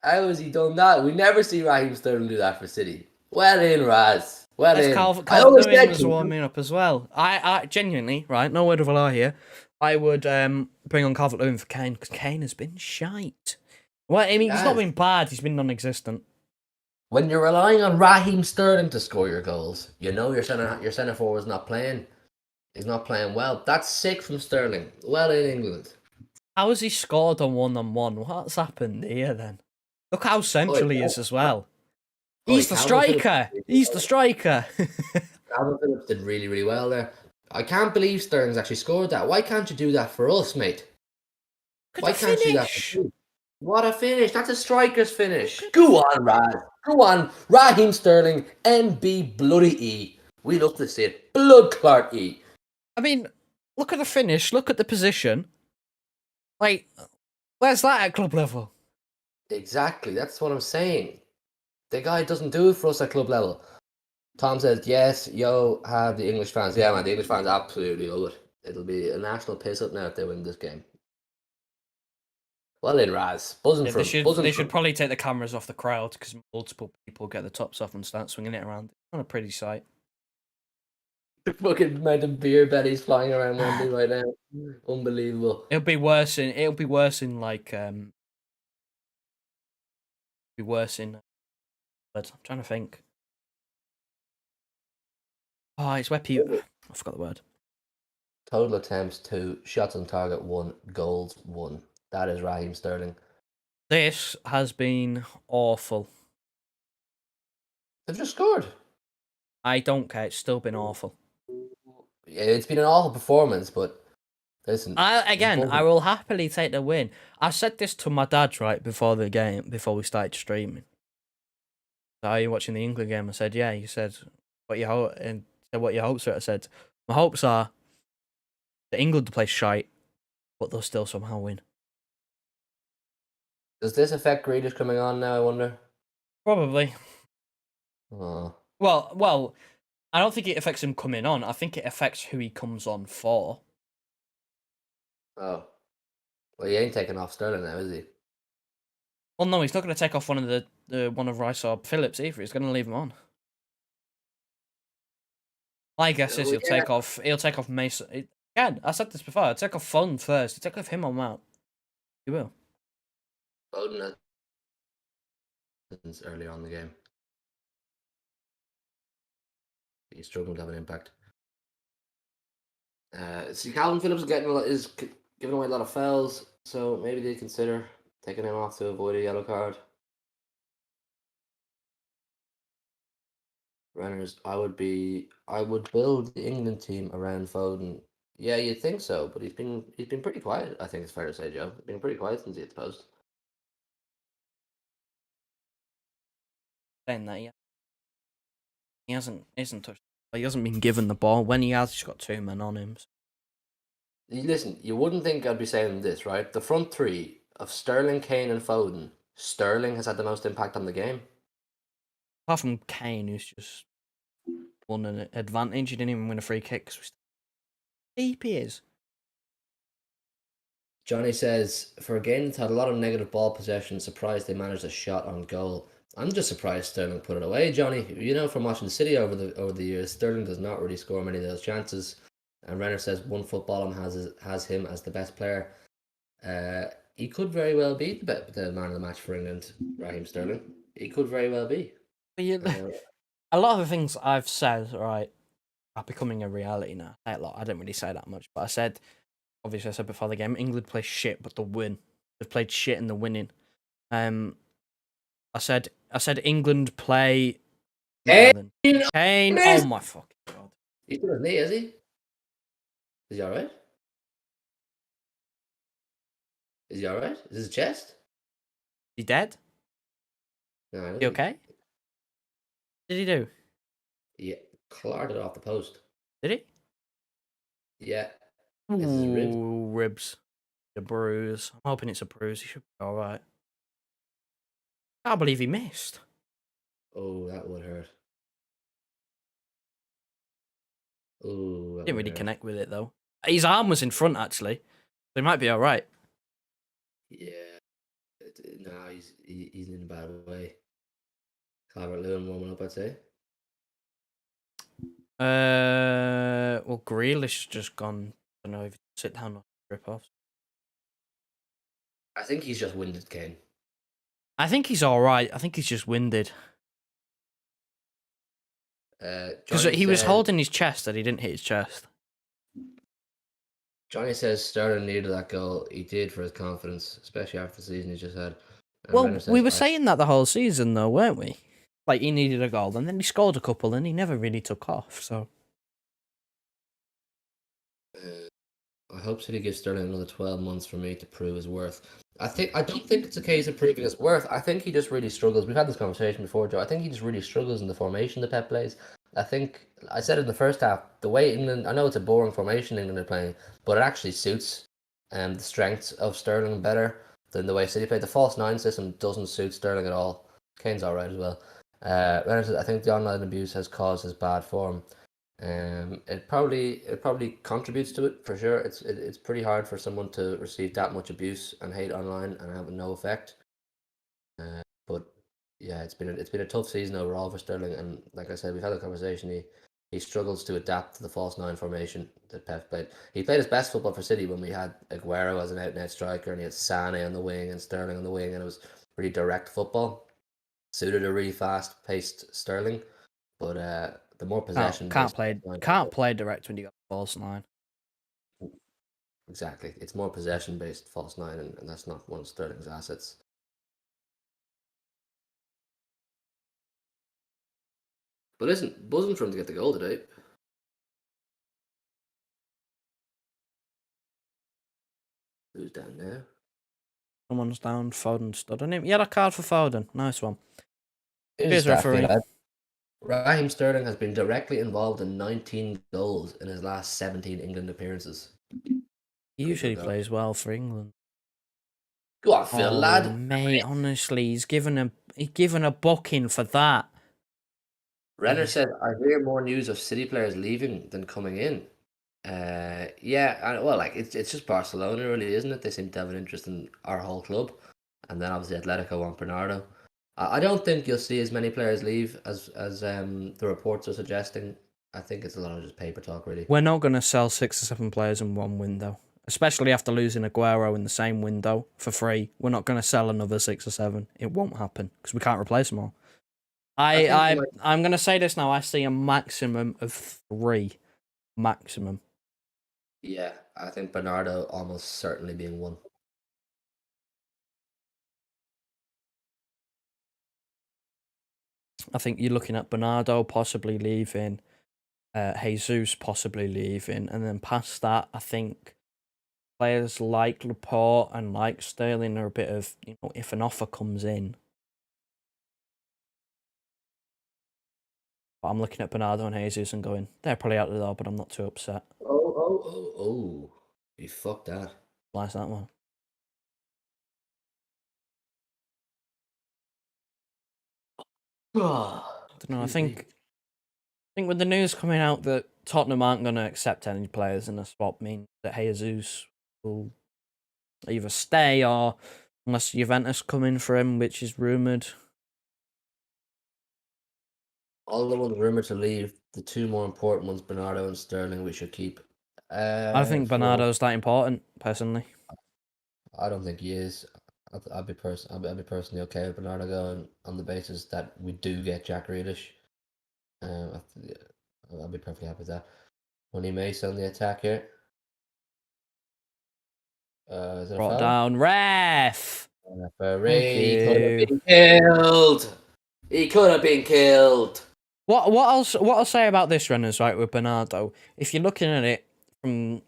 How has he done that? We never see Raheem Sterling do that for City. Well in, Raz. Well in. Calvin Lewin was warming up as well. I genuinely, right, no word of a lie here, I would bring on Calvert-Lewin for Kane because Kane has been shite. Well, I mean, he's not been bad. He's been non-existent. When you're relying on Raheem Sterling to score your goals, you know your centre forward's not playing. He's not playing well. That's sick from Sterling. Well in England. How has he scored a 1-on-1? What's happened here then? Look how central he is as well. He's the striker. He's the striker. Calvin Phillips did really, really well there. I can't believe Sterling's actually scored that. Why can't you do that for us, mate? Why can't you do that for you? What a finish. That's a striker's finish. Go on, Raz. Go on. Raheem Sterling, NB bloody E. We love to see it. Blood clot E. I mean, look at the finish. Look at the position. Like, where's that at club level? Exactly. That's what I'm saying. The guy doesn't do it for us at club level. Tom says, yes, have the English fans. Yeah, man, the English fans absolutely love it. It'll be a national piss-up now if they win this game. Well in, Raz. Buzzing from. They should probably take the cameras off the crowd because multiple people get the tops off and start swinging it around. It's not a pretty sight. The fucking amount of beer bellies flying around Wembley right now. Unbelievable. It'll be worse in like but I'm trying to think. Oh, it's where people I forgot the word. Total attempts 2, shots on target 1, goals 1. That is Raheem Sterling. This has been awful. They've just scored. I don't care. It's still been awful. Yeah, it's been an awful performance, but listen. I will happily take the win. I said this to my dad right before the game, before we started streaming. So, are you watching the England game? I said, yeah. He said, what your hopes are? I said, my hopes are that England play shite, but they'll still somehow win. Does this affect Grealish coming on now, I wonder? Probably. Oh. Well, I don't think it affects him coming on. I think it affects who he comes on for. Oh. Well, he ain't taking off Sterling now, is he? Well, no, he's not going to take off one of Rice or Phillips either. He's going to leave him on. My guess is Well, he'll take off. He'll take off Mason. Again, I said this before. I'll take off Foden first. He'll take off him or Mount. He will. Foden earlier on in the game. He's struggling to have an impact. See, Calvin Phillips is giving away a lot of fouls, so maybe they consider taking him off to avoid a yellow card. Runners, I would build the England team around Foden. Yeah, you'd think so, but he's been pretty quiet. I think it's fair to say, Joe. He's been pretty quiet since he hit the post. Saying that, yeah. He isn't touched. He hasn't been given the ball. When he has, he's got 2 men on him. Listen, you wouldn't think I'd be saying this, right? The front three of Sterling, Kane, and Foden. Sterling has had the most impact on the game. Apart from Kane, who's just won an advantage. He didn't even win a free kick. Deep he is. Johnny says, for a game that's had a lot of negative ball possession, surprised they managed a shot on goal. I'm just surprised Sterling put it away, Johnny. You know, from watching City over the years, Sterling does not really score many of those chances. And Renner says one football has him as the best player. He could very well be the man of the match for England, Raheem Sterling. He could very well be. A lot of the things I've said, right, are becoming a reality now. I didn't really say that much, but I said before the game, England play shit, but they'll win. They've played shit and they're winning. I said England play. Kane! Kane! Oh my fucking god! He's got his knee, is he? Is he all right? Is he all right? Is his chest? He dead? No. He okay? What did he do? Yeah, clawed it off the post. Did he? Yeah. Ooh, it's his ribs. Ribs. A bruise. I'm hoping it's a bruise. He should be all right. I can't believe he missed. Oh, that would hurt. Oh, Didn't really connect with it though. His arm was in front actually, so he might be all right. Yeah. No, he's in a bad way. Calvert-Lewin warming up, I'd say. Well, Grealish has just gone. I don't know if you sit down or rip off. I think he's just winded, Kane. I think he's all right. I think he's just winded. Because he was holding his chest and he didn't hit his chest. Johnny says Sterling needed that goal. He did for his confidence, especially after the season he just had. And well, we were saying that the whole season, though, weren't we? Like, he needed a goal, and then he scored a couple, and he never really took off, so... I hope City gives Sterling another 12 months for me to prove his worth. I don't think it's a case of proving his worth. I think he just really struggles. We've had this conversation before, Joe. I think he just really struggles in the formation that Pep plays. I think, I said it in the first half, the way England, I know it's a boring formation England are playing, but it actually suits the strengths of Sterling better than the way City play. The false nine system doesn't suit Sterling at all. Kane's alright as well. I think the online abuse has caused his bad form. It probably contributes to it for sure. It's pretty hard for someone to receive that much abuse and hate online and have no effect. But yeah, it's been a tough season overall for Sterling, and like I said, we've had a conversation. He struggles to adapt to the false nine formation that Pep played. He played his best football for City when we had Aguero as an out and out striker, and he had Sane on the wing and Sterling on the wing, and it was really direct football. Suited a really fast paced Sterling, but the more possession can't play direct when you got false nine. Exactly, it's more possession based false nine, and that's not one of Sterling's assets. But listen, buzzing for him to get the goal today. Who's down now? Someone's down. Foden stood on him. He had a card for Foden. Nice one. Here's referee. Raheem Sterling has been directly involved in 19 goals in his last 17 England appearances. He usually plays well for England. Go on, Phil, Oh, lad. mate, honestly, he's given a booking for that. Renner He's said, "I hear more news of City players leaving than coming in." Yeah, well, like it's just Barcelona, really, isn't it? They seem to have an interest in our whole club, and then obviously Atletico want Bernardo. I don't think you'll see as many players leave as the reports are suggesting. I think it's a lot of just paper talk, really. We're not going to sell 6 or 7 players in one window, especially after losing Aguero in the same window for free. We're not going to sell another 6 or 7. It won't happen because we can't replace them all. I think you might. I'm going to say this now. I see a maximum of 3. Maximum. Yeah, I think Bernardo almost certainly being one. I think you're looking at Bernardo possibly leaving, Jesus possibly leaving, and then past that, I think players like Laporte and like Sterling are a bit of, if an offer comes in. But I'm looking at Bernardo and Jesus and going, they're probably out the door, but I'm not too upset. Oh! You fucked that. Why's that one? I don't know. I think with the news coming out that Tottenham aren't going to accept any players in a swap means that Jesus will either stay or unless Juventus come in for him, which is rumoured. All the ones rumored to leave, the 2 more important ones, Bernardo and Sterling, we should keep. I think Bernardo's that important, personally. I don't think he is. I'd be personally okay with Bernardo going on the basis that we do get Jack Grealish. I'll be perfectly happy with that. Money Mason on the attack here. Is it a Brought foul? down ref. Referee could have been killed. He could have been killed. What I'll say about this run is right with Bernardo. If you're looking at it from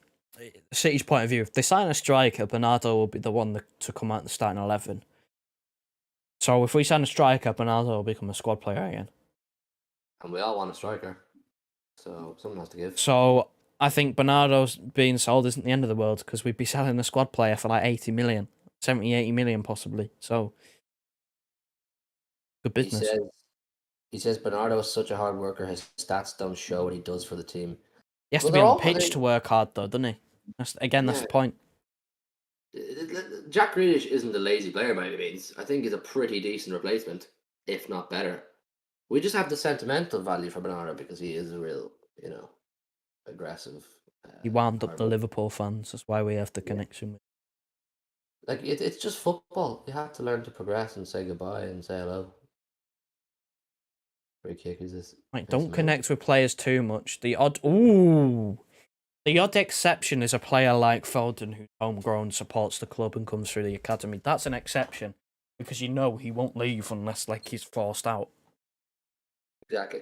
City's point of view, if they sign a striker, Bernardo will be the one to come out in the starting 11. So if we sign a striker, Bernardo will become a squad player again. And we all want a striker, so someone has to give. So I think Bernardo's being sold isn't the end of the world because we'd be selling a squad player for like 80 million, 70, 80 million possibly. So good business. He says Bernardo is such a hard worker. His stats don't show what he does for the team. He has to be on the pitch to work hard, though, doesn't he? That's the point. Jack Grealish isn't a lazy player by any means. I think he's a pretty decent replacement, if not better. We just have the sentimental value for Bernardo because he is a real, aggressive. He wound up the Liverpool fans. That's why we have the connection with. Like it's just football. You have to learn to progress and say goodbye and say hello. Free kick is this? Like, don't connect with players too much. The odd exception is a player like Foden who's homegrown, supports the club, and comes through the academy. That's an exception because he won't leave unless he's forced out. Exactly.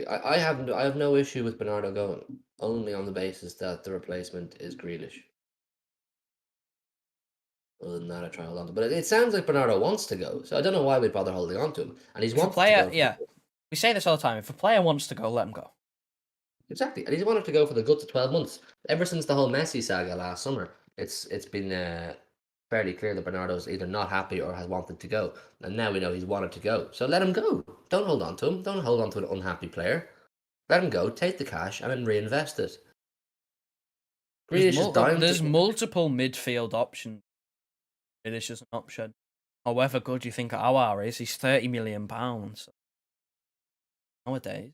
I have no issue with Bernardo going, only on the basis that the replacement is Grealish. Other than that, I try to hold on to. But it sounds like Bernardo wants to go, so I don't know why we'd bother holding on to him. And he's wanted to go. Yeah. We say this all the time. If a player wants to go, let him go. Exactly, and he's wanted to go for the good to 12 months. Ever since the whole Messi saga last summer, it's been fairly clear that Bernardo's either not happy or has wanted to go. And now we know he's wanted to go. So let him go. Don't hold on to him. Don't hold on to an unhappy player. Let him go, take the cash, and then reinvest it. There's multiple midfield options. Grealish is an option. However good you think Aouar is, he's £30 million. Nowadays.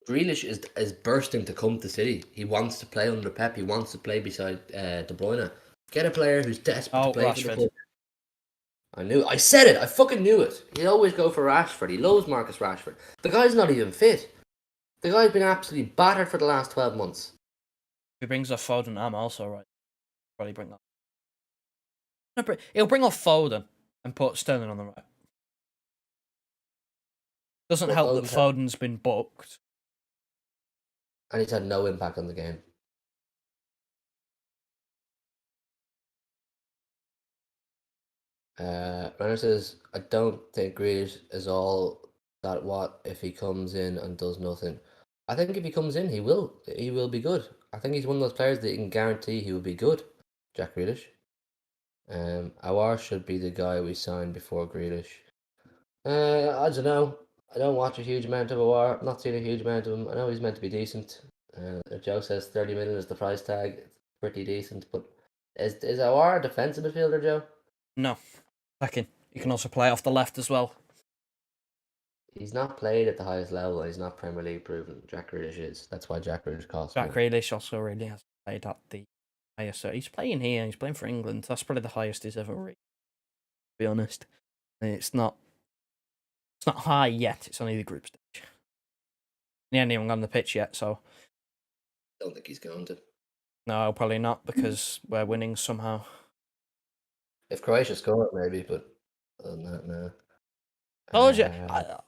Grealish is bursting to come to City. He wants to play under Pep. He wants to play beside De Bruyne. Get a player who's desperate to play for the club. I said it. I fucking knew it. He'd always go for Rashford. He loves Marcus Rashford. The guy's not even fit. The guy's been absolutely battered for the last 12 months. If he brings off Foden, I'm also right. Probably bring that. He'll bring off Foden and put Sterling on the right. Doesn't help that Foden's been booked. And he's had no impact on the game. Renner says, I don't think Grealish is all that what if he comes in and does nothing. I think if he comes in, he will be good. I think he's one of those players that you can guarantee he will be good, Jack Grealish. Awar should be the guy we signed before Grealish. I don't know. I don't watch a huge amount of Awar. I'm not seeing a huge amount of him. I know he's meant to be decent. If Joe says 30 million is the price tag, it's pretty decent. But is Awar a defensive midfielder, Joe? No, second. You can also play off the left as well. He's not played at the highest level. He's not Premier League proven. Jack Grealish is. That's why Jack Grealish costs Jack more. Grealish also really has played at the highest. So he's playing here. He's playing for England. That's probably the highest he's ever reached. To be honest, it's not high yet. It's only the group stage. He hasn't even got on the pitch yet, so Don't think he's going to. no, probably not because we're winning somehow. If Croatia score, maybe, but other than that, no. Told you,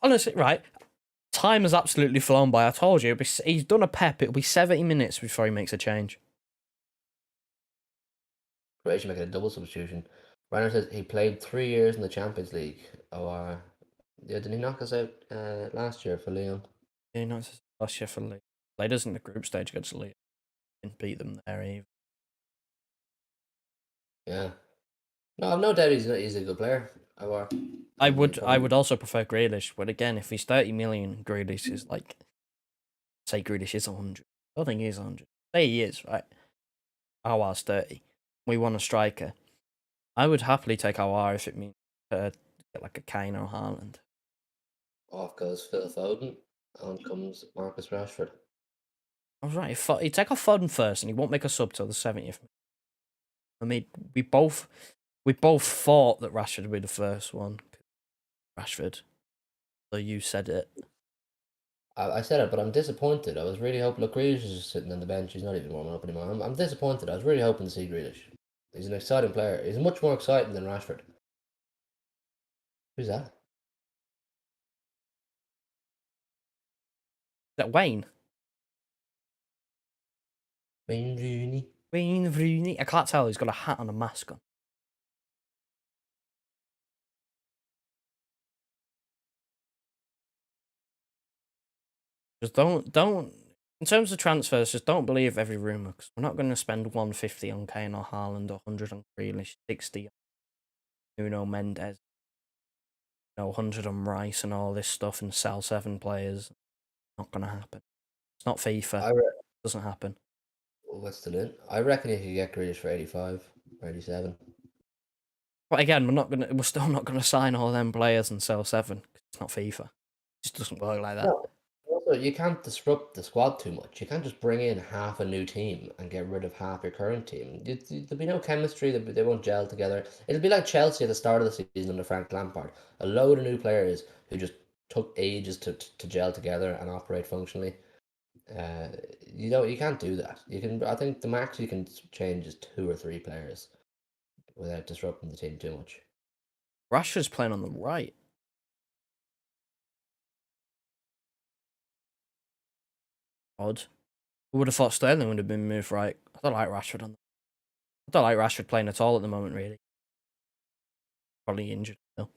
honestly, right? Time has absolutely flown by. I told you, he's done a pep. It'll be 70 minutes before he makes a change. Croatia making a double substitution. Reiner says he played 3 years in the Champions League. Yeah, didn't he knock us out last year for Lyon? Yeah, no, it's last year for Leeds. Played us in the group stage against Leeds. Didn't beat them there either. Yeah. No, I've no doubt he's a good player. I would also prefer Grealish, but again, if he's 30 million, Grealish is like, say Grealish is 100. I don't think he's 100. Say he is, right? Aouar's 30. We want a striker. I would happily take Aouar if it means get like a Kane or Haaland. Off goes Phil Foden. On comes Marcus Rashford. I was right. He'd take off Foden first, and he won't make a sub till the 70th. I mean, we both thought that Rashford would be the first one. Rashford. So you said it. I said it, but I'm disappointed. I was really hoping. Look, Grealish is just sitting on the bench. He's not even warming up anymore. I'm disappointed. I was really hoping to see Grealish. He's an exciting player. He's much more exciting than Rashford. Who's that? Is that Wayne? Wayne Rooney. Wayne Rooney. I can't tell. He's got a hat and a mask on. Just don't. In terms of transfers, just don't believe every rumor. Because we're not going to spend 150 on Kane or Haaland, or 100 on Grealish, 60 on Nuno Mendes, 100 on Rice, and all this stuff, and sell 7 players. Not going to happen. It's not FIFA. It doesn't happen. What's the limit? I reckon you could get Grealish for 85 or 87. But again, we're still not gonna sign all them players and sell 7. It's not FIFA. It just doesn't work like that. No. Also, you can't disrupt the squad too much. You can't just bring in half a new team and get rid of half your current team. There'll be no chemistry. They won't gel together. It'll be like Chelsea at the start of the season under Frank Lampard. A load of new players who just took ages to gel together and operate functionally. You can't do that. I think the max you can change is 2 or 3 players without disrupting the team too much. Rashford's playing on the right. Odd. Who would have thought Sterling would have been moved right? I don't like Rashford I don't like Rashford playing at all at the moment, really. Probably injured still.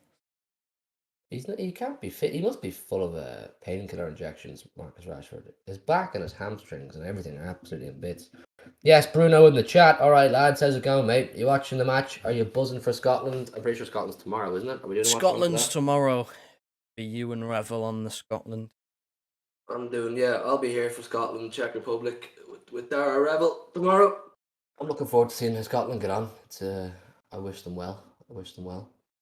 He can't be fit. He must be full of painkiller injections, Marcus Rashford. His back and his hamstrings and everything are absolutely in bits. Yes, Bruno in the chat. All right, lads, how's it going, mate? You watching the match? Are you buzzing for Scotland? I'm pretty sure Scotland's tomorrow, isn't it? Are we doing Scotland's tomorrow. Be you and Revel on the Scotland. I'll be here for Scotland, Czech Republic with Dara Revel tomorrow. I'm looking forward to seeing how Scotland get on. I wish them well.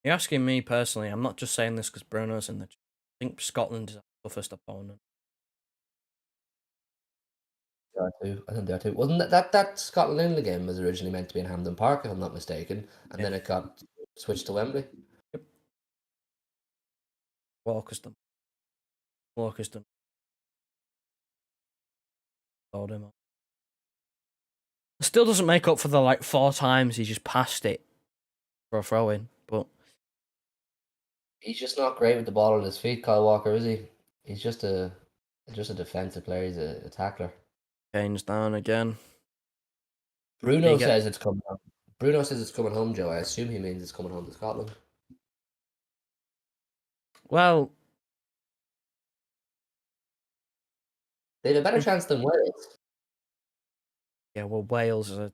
You're asking me personally. I'm not just saying this because Bruno's in the chat. I think Scotland is our toughest opponent. I think they are too. Wasn't that Scotland-England game was originally meant to be in Hampden Park, if I'm not mistaken, and then it got switched to Wembley? Yep. Walkerston. Told him. Still doesn't make up for the 4 times he just passed it for a throw-in, but he's just not great with the ball on his feet, Kyle Walker, is he? He's just a defensive player. He's a tackler. Kane's down again. Bruno says it's coming home. Bruno says it's coming home, Joe. I assume he means it's coming home to Scotland. Well, they have a better chance than Wales. Yeah, well, Wales are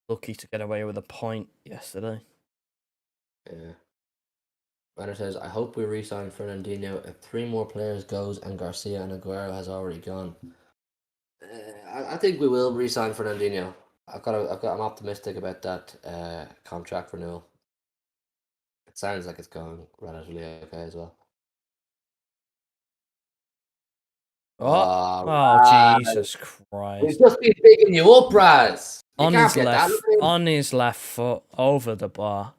lucky to get away with a point yesterday. Yeah. Runner says, I hope we re-sign Fernandinho if 3 more players goes and Garcia and Aguero has already gone. I think we will re-sign Fernandinho. I'm optimistic about that contract renewal. It sounds like it's going relatively okay as well. Oh, Oh, oh, right. Jesus We've Christ! just been picking you up, Raz. You On can't his get that. left, on his left foot, over the bar.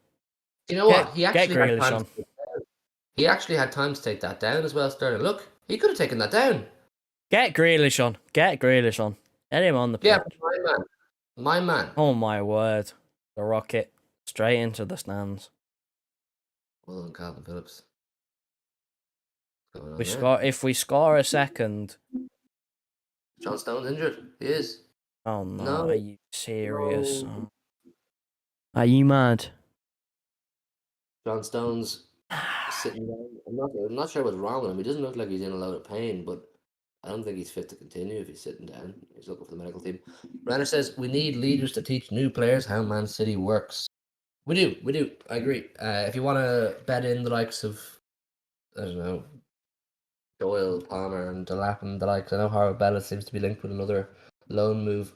You know Get what? He get actually had Grealish time. on. He actually had time to take that down as well, Sterling. Look, he could have taken that down. Get Grealish on. Get Grealish on. Get him on the Yeah, pitch. my man. My man. Oh my word! The rocket straight into the stands. Well done, Calvin Phillips. What's going We on there? score if we score a second. John Stone's injured. He is. Oh no! Are No. you serious? No. Oh. Are you mad? John Stone's sitting down. I'm not sure what's wrong with him. He doesn't look like he's in a lot of pain, but I don't think he's fit to continue if he's sitting down. He's looking for the medical team. Renner says we need leaders to teach new players how Man City works. We do. I agree. If you want to bet in the likes of, I don't know, Doyle, Palmer, and Delap and the likes, I know Harvard Bella seems to be linked with another loan move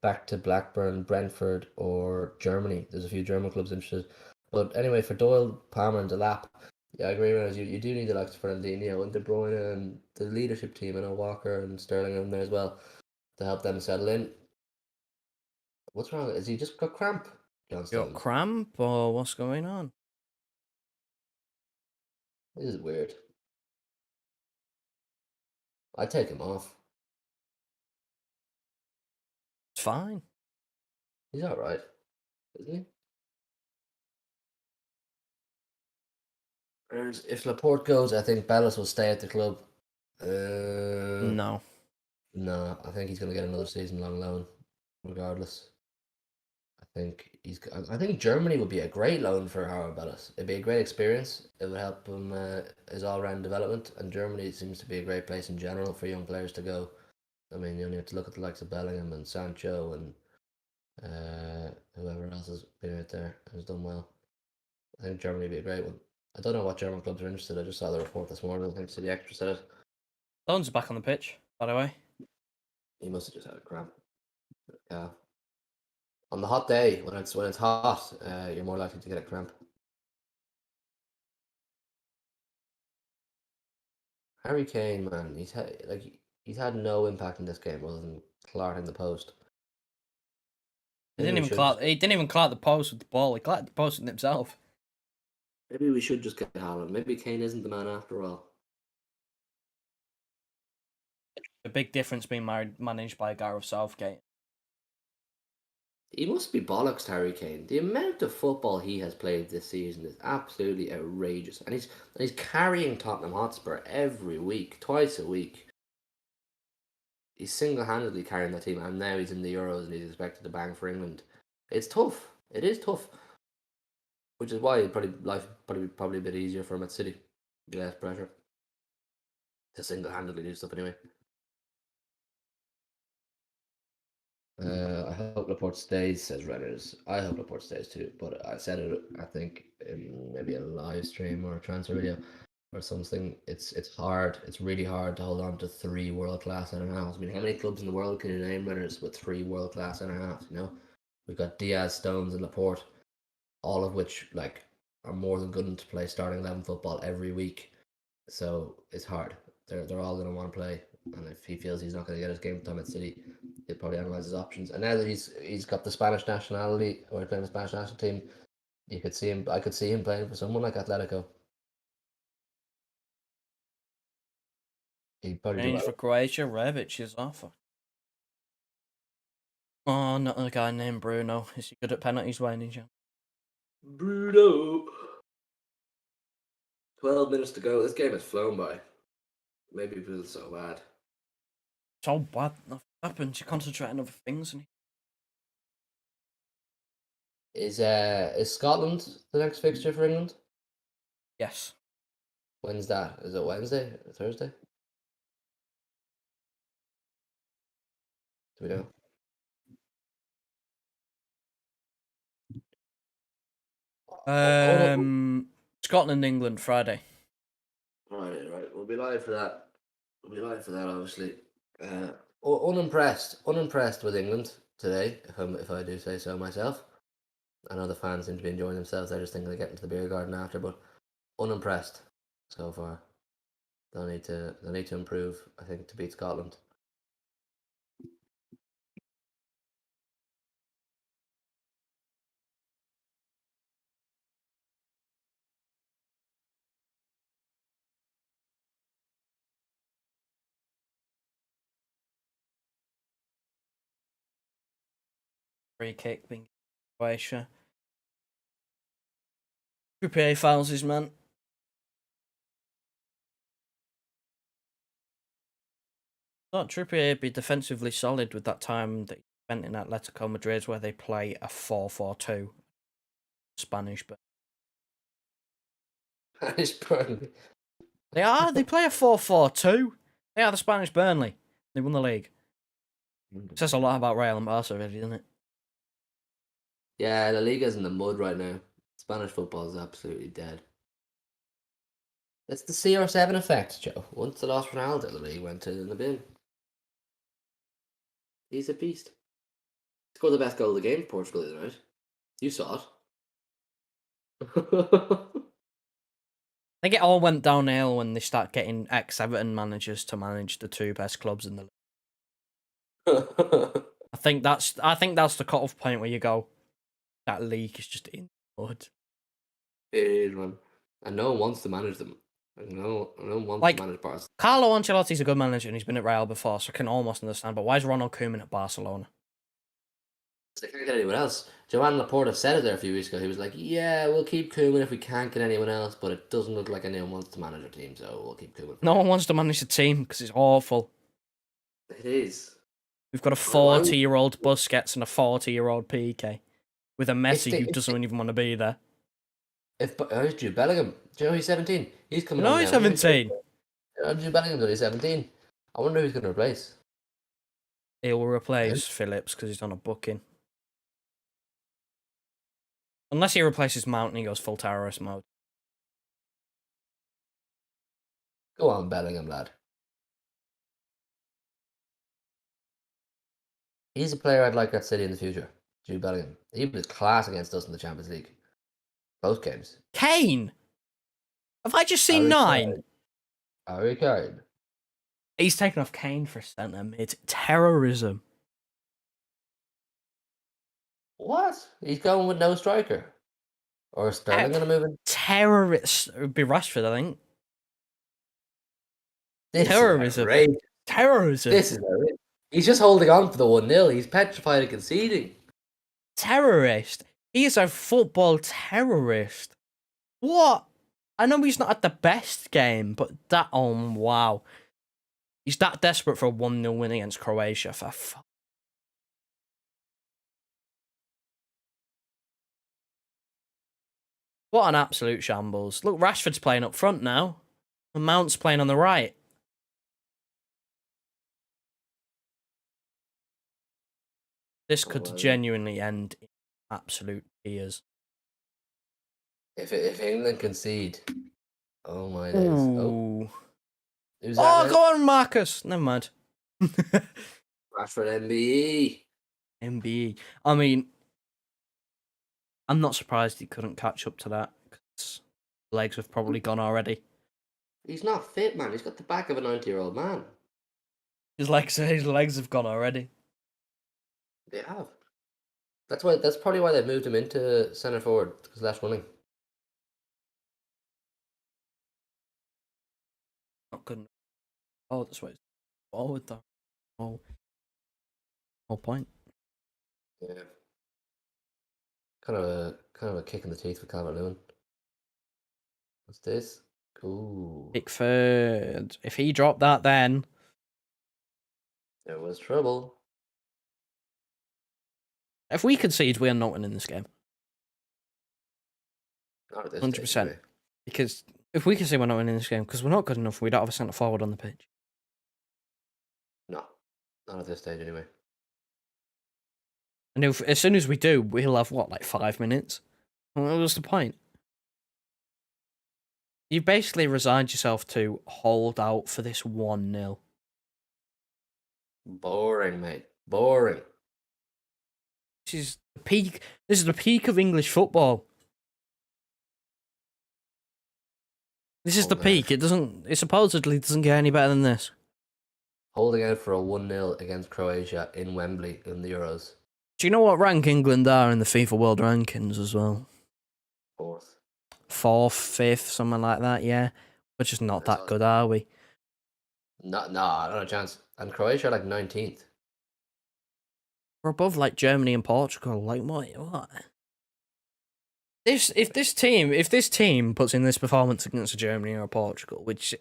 back to Blackburn, Brentford, or Germany. There's a few German clubs interested. But anyway, for Doyle, Palmer, and Delap, yeah, I agree with you. You do need the likes of Fernandinho and De Bruyne and the leadership team, and Walker and Sterling in there as well to help them settle in. What's wrong? Is he just got cramp, John You got Stones? cramp or what's going on? This is weird. I'd take him off. It's fine. He's all right, isn't he? Whereas if Laporte goes, I think Bellis will stay at the club. No. No, I think he's going to get another season long loan, regardless. I think Germany would be a great loan for Howard Bellis. It'd be a great experience. It would help him his all round development. And Germany seems to be a great place in general for young players to go. I mean, you only have to look at the likes of Bellingham and Sancho and whoever else has been out there has done well. I think Germany would be a great one. I don't know what German clubs are interested. I just saw the report this morning. I think City Extra said it. Stones back on the pitch, by the way. He must have just had a cramp. Yeah. On the hot day, when it's hot, you're more likely to get a cramp. Harry Kane, man, he's had no impact in this game other than clarting the post. Maybe we should just He didn't even clout the post with the ball. He clattered the post with himself. maybe we should just get Haaland. Maybe Kane isn't the man after all. A big difference being managed by Gareth Southgate. He must be bollocks, Harry Kane. The amount of football he has played this season is absolutely outrageous, and he's carrying Tottenham Hotspur every week, twice a week. He's single-handedly carrying that team, and now he's in the Euros and he's expected to bang for England. It's tough. It is tough, which is why life probably a bit easier for him at City. Be less pressure to single-handedly do stuff anyway. I hope Laporte stays, says Redditors. I hope Laporte stays too, but I said it, I think, in maybe a live stream or a transfer video or something. It's hard. It's really hard to hold on to 3 world-class centre-halves. I mean, how many clubs in the world can you name, Redditors, with 3 world-class centre-halves, you know? We've got Diaz, Stones and Laporte, all of which, like, are more than good enough to play starting 11 football every week. So it's hard. They're all going to want to play, and if he feels he's not going to get his game time at City, he'll probably analyze his options. And now that he's got the Spanish nationality, or he's playing the Spanish national team, you could see him. I could see him playing for someone like Atletico. He'd probably do Change well. for Croatia, Rebic is offer. Oh, not a guy named Bruno. Is he good at penalties by any chance? Bruno. 12 minutes to go. This game has flown by. Maybe it feels so bad. So bad. Nothing happens. You concentrate on other things. And Is Scotland the next fixture for England? yes. When's that? Is it Wednesday or Thursday? Do we know? Scotland, England, Friday. Right. We'll be live for that. Obviously. Unimpressed with England today, if I do say so myself. I know the fans seem to be enjoying themselves. They're just thinking of getting to the beer garden after, but unimpressed so far. They'll need to improve, I think, to beat Scotland. Free kick being Croatia. Trippier fouls his man. Thought Trippier be defensively solid with that time that he spent in Atletico Madrid, where they play a 4-4-2. Spanish, but Spanish Burnley. they play a 4-4-2. They are the Spanish Burnley. They won the league. Says a lot about Real and Barca, really, doesn't it? Yeah, La Liga's in the mud right now. Spanish football is absolutely dead. It's the CR7 effect, Joe. Once they lost Ronaldo, the league went in the bin. He's a beast. Scored the best goal of the game for Portugal the other night. You saw it. I think it all went downhill when they start getting ex-Everton managers to manage the two best clubs in the league. I think that's the cut-off point where you go, that league is just in the mud. It is, man. And no one wants to manage them. No one wants to manage Barca. Carlo Ancelotti's a good manager and he's been at Real before, so I can almost understand. But why is Ronald Koeman at Barcelona? They can't get anyone else. Joan Laporta said it there a few weeks ago. He was like, "Yeah, we'll keep Koeman if we can't get anyone else, but it doesn't look like anyone wants to manage our team, so we'll keep Koeman." No one wants to manage the team because it's awful. It is. We've got a 40-year-old Busquets and a 40-year-old PK with a Messi who doesn't even want to be there. Who's Jude Bellingham? Do you know he's 17? He's coming. No, he's 17. Jude Bellingham's only 17. I wonder who he's going to replace. He'll replace Phillips because he's on a booking. Unless he replaces Mount and he goes full terrorist mode. Go on, Bellingham, lad. He's a player I'd like at City in the future. Jude Bellingham. He was class against us in the Champions League. Both games. Kane! Have I just seen 9? Harry Kane. He's taken off Kane for centre mid. Terrorism. What? He's going with no striker? Or is Sterling going to move in? Terrorist. It would be Rashford, I think. Terrorism. Terrorism. This is outrageous. He's just holding on for the 1-0. He's petrified of conceding. Terrorist. He is a football terrorist. What? I know he's not at the best game, but that, oh, wow. He's that desperate for a 1-0 win against Croatia. For what an absolute shambles. Look, Rashford's playing up front now. And Mount's playing on the right. This could genuinely end in absolute tears. If England concede, oh my days. Ooh. Oh, go on, Marcus. Never mind. Rashford MBE. MBE. I mean, I'm not surprised he couldn't catch up to that because legs have probably gone already. He's not fit, man. He's got the back of a 90-year-old man. His legs have gone already. They have. That's probably why they moved him into centre forward, because less running. Not good enough. Oh, that's why it's forward though. Oh, whole point. Yeah. Kind of a kick in the teeth for Calvert-Lewin. What's this? Cool. Pickford. If he dropped that, then there was trouble. If we concede, we are not winning this game. Not at this 100%. stage, anyway. Because if we concede, we're not winning this game because we're not good enough. We don't have a centre forward on the pitch. No, not at this stage anyway. And as soon as we do, we'll have what, like 5 minutes? What was the point? You basically resigned yourself to hold out for this 1-0. Boring, mate. Boring. This is the peak. This is the peak of English football. This is the peak. It supposedly doesn't get any better than this. Holding out for a 1-0 against Croatia in Wembley in the Euros. Do you know what rank England are in the FIFA World Rankings as well? Fourth. 4th, 5th, something like that, yeah. We're just not that good, are we? No, not a chance. And Croatia are like 19th. We're above like Germany and Portugal. Like what? If this team puts in this performance against a Germany or a Portugal, which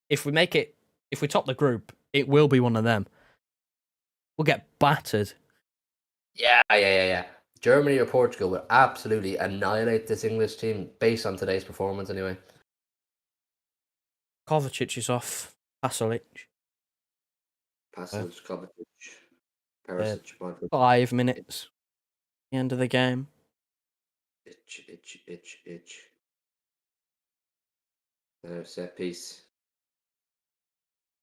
if we top the group, it will be one of them. We'll get battered. Yeah. Germany or Portugal will absolutely annihilate this English team based on today's performance anyway. Kovacic is off. Pasalic. Kovacic. Perisic. 5 minutes. The end of the game. Itch. Set piece.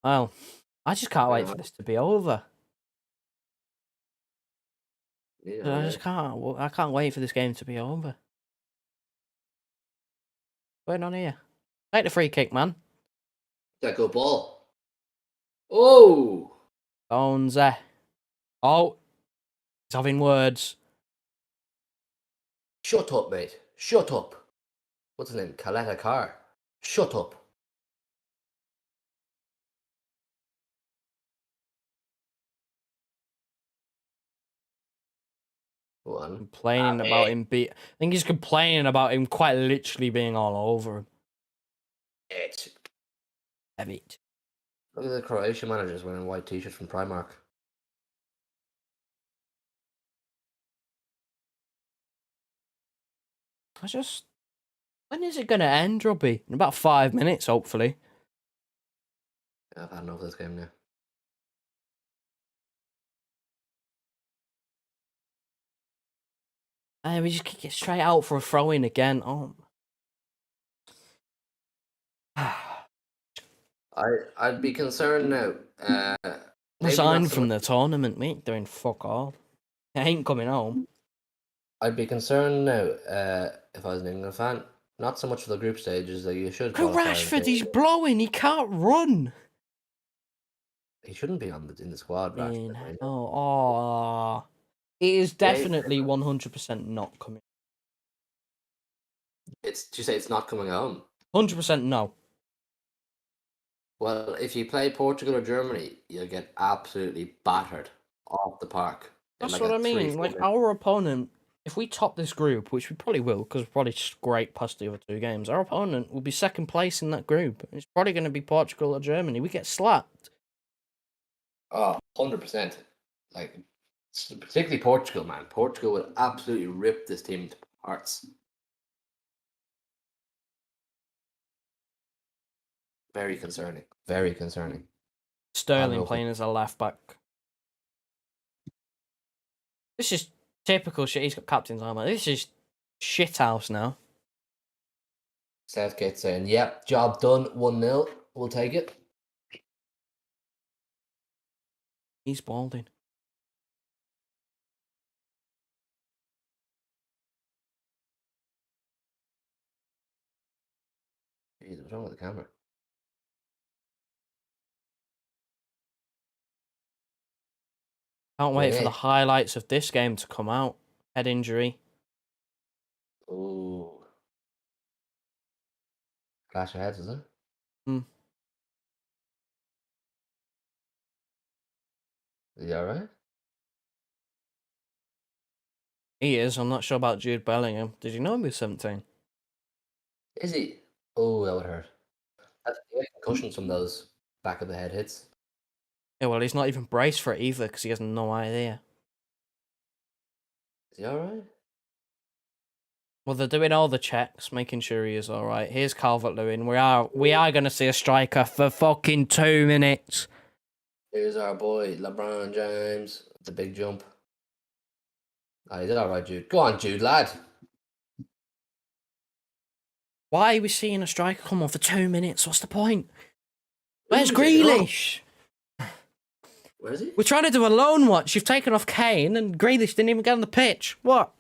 Well, I just can't wait for this to be over. Yeah, I just can't. I can't wait for this game to be over. What's going on here? Take the free kick, man. That good ball. Oh! Bones. Oh, he's having words. Shut up, mate. Shut up. What's his name? Caleta Carr. Shut up. Complaining about him I think he's complaining about him quite literally being all over him. Have it. Look at the Croatian managers wearing white t-shirts from Primark. When is it going to end, Robbie? In about 5 minutes, hopefully. Yeah, I've had enough of this game now. And we just kick it straight out for a throw-in again. Oh. I'd be concerned now. Resigned from the tournament, mate. Doing fuck all. I ain't coming home. I'd be concerned now if I was an England fan. Not so much for the group stages that you should. Rashford, he's blowing. He can't run. He shouldn't be in the squad. Rashford, it is definitely 100% not coming. Did you say it's not coming home? 100% no. Well, if you play Portugal or Germany, you'll get absolutely battered off the park. That's what I mean. Like, our opponent, if we top this group, which we probably will, because we're probably scrape past the other two games, our opponent will be second place in that group. It's probably going to be Portugal or Germany. We get slapped. Oh, 100%. Like, particularly Portugal, man. Portugal will absolutely rip this team to parts. Very concerning. Very concerning. Sterling playing as a left back. This is typical shit. He's got captain's armor. This is shit house now. Southgate saying, yep, job done. 1-0. We'll take it. He's balding. Jeez, what's wrong with the camera? Can't wait for the highlights of this game to come out. Head injury. Ooh. Clash of heads, is it? Is he alright? He is. I'm not sure about Jude Bellingham. Did you know he was 17? Is he? Oh, that would hurt. That's concussions from those back of the head hits. Yeah, well, he's not even braced for it either because he has no idea. Is he alright? Well, they're doing all the checks, making sure he is alright. Here's Calvert-Lewin. We are going to see a striker for fucking 2 minutes. Here's our boy, LeBron James. The big jump. Oh, he's alright, Jude. Go on, Jude, lad. Why are we seeing a striker come on for 2 minutes? What's the point? Where's Who's taking off? Grealish? Where is he? We're trying to do a loan watch. You've taken off Kane and Grealish didn't even get on the pitch. What?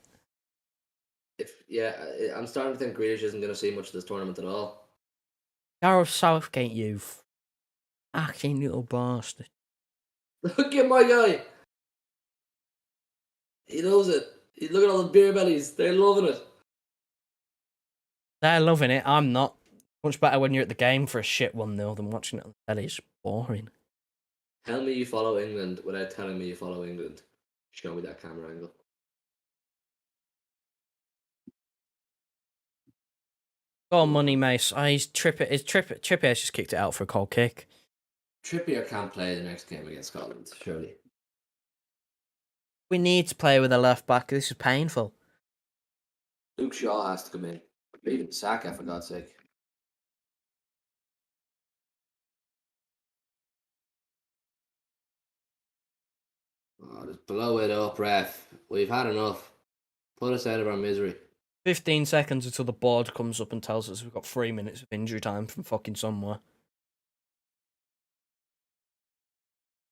I'm starting to think Grealish isn't going to see much of this tournament at all. Gareth Southgate, you fucking little bastard. Look at my guy. He knows it. Look at all the beer bellies. They're loving it. They're loving it. I'm not. Much better when you're at the game for a shit 1-0 than watching it on the telly. It's boring. Tell me you follow England without telling me you follow England. Show me that camera angle. Go on, money, Mace. Trippier's just kicked it out for a cold kick. Trippier can't play the next game against Scotland, surely. We need to play with a left back. This is painful. Luke Shaw has to come in. Even Saka, for God's sake. Oh, just blow it up, ref. We've had enough. Put us out of our misery. 15 seconds until the board comes up and tells us we've got 3 minutes of injury time from fucking somewhere.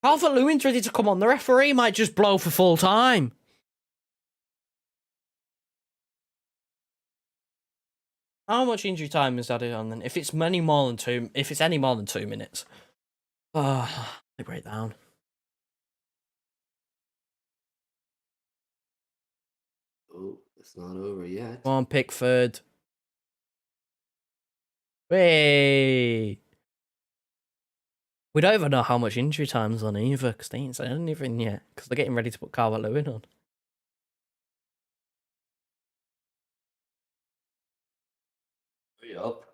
Calvert-Lewin's ready to come on. The referee might just blow for full time. How much injury time is added on then? If it's any more than 2 minutes. They break down. Oh, it's not over yet. Come on, Pickford. Hey! We don't even know how much injury time's on either, because they ain't said anything yet, because they're getting ready to put Calvert-Lewin on. Hurry up.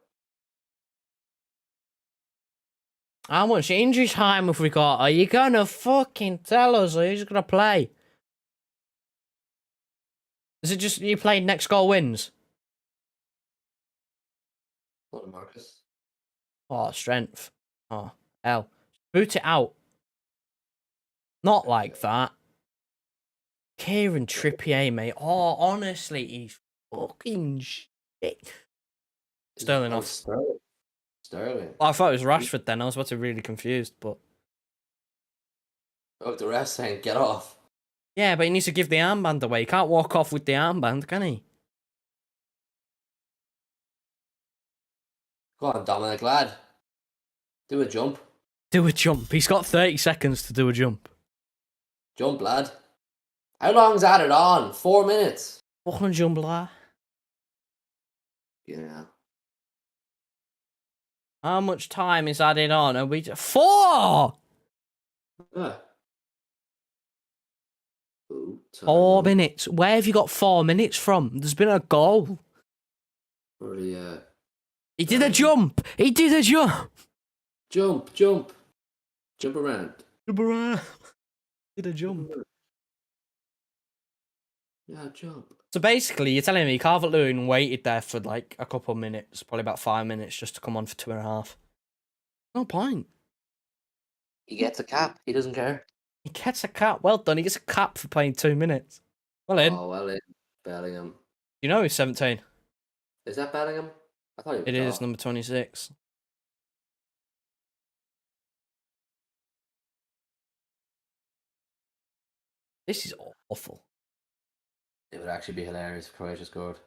How much injury time have we got? Are you gonna fucking tell us who's gonna play? Is it just you playing next goal wins? What, Marcus? Oh, strength. Oh, hell. Boot it out. Not like that. Kieran Trippier, mate. Oh, honestly, he's fucking shit. Sterling off. Sterling. I thought it was Rashford then. I was about to be really confused, but... Oh, the ref saying get off. Yeah, but he needs to give the armband away. He can't walk off with the armband, can he? Go on, Dominic, lad. Do a jump. Do a jump. He's got 30 seconds to do a jump. Jump, lad. How long's added on? 4 minutes. Fucking jump, lad. Yeah. How much time is added on? Are we... 4! Ah. Ooh, 4 minutes. Where have you got 4 minutes from? There's been a goal. Really, He did a jump. He did a jump. Jump, jump. Jump around. Jump around. Did a jump. Yeah, jump. So basically, you're telling me Calvert-Lewin waited there for like a couple of minutes, probably about 5 minutes, just to come on for 2.5. No point. He gets a cap. He doesn't care. He gets a cap. Well done. He gets a cap for playing 2 minutes. Well in. Oh, well in. Bellingham. You know he's 17. Is that Bellingham? I thought he was It is tall. number 26. This is awful. It would actually be hilarious if Croatia scored.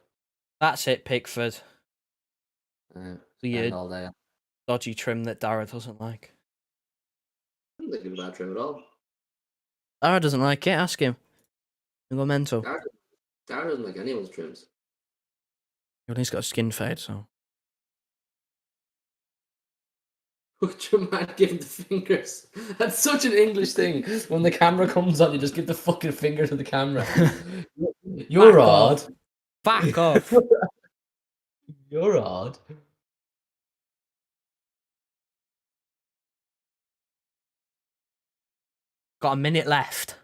That's it, Pickford. Spend all day. Dodgy trim that Dara doesn't like. I don't think it's a bad trim at all. Dara doesn't like it. Ask him. He'll go mental. Dara doesn't like anyone's trims. Well, he's got a skin fade, so. Would your man give him the fingers? That's such an English thing. When the camera comes on, you just give the fucking finger to the camera. You're odd. Back off. You're odd. Got a minute left.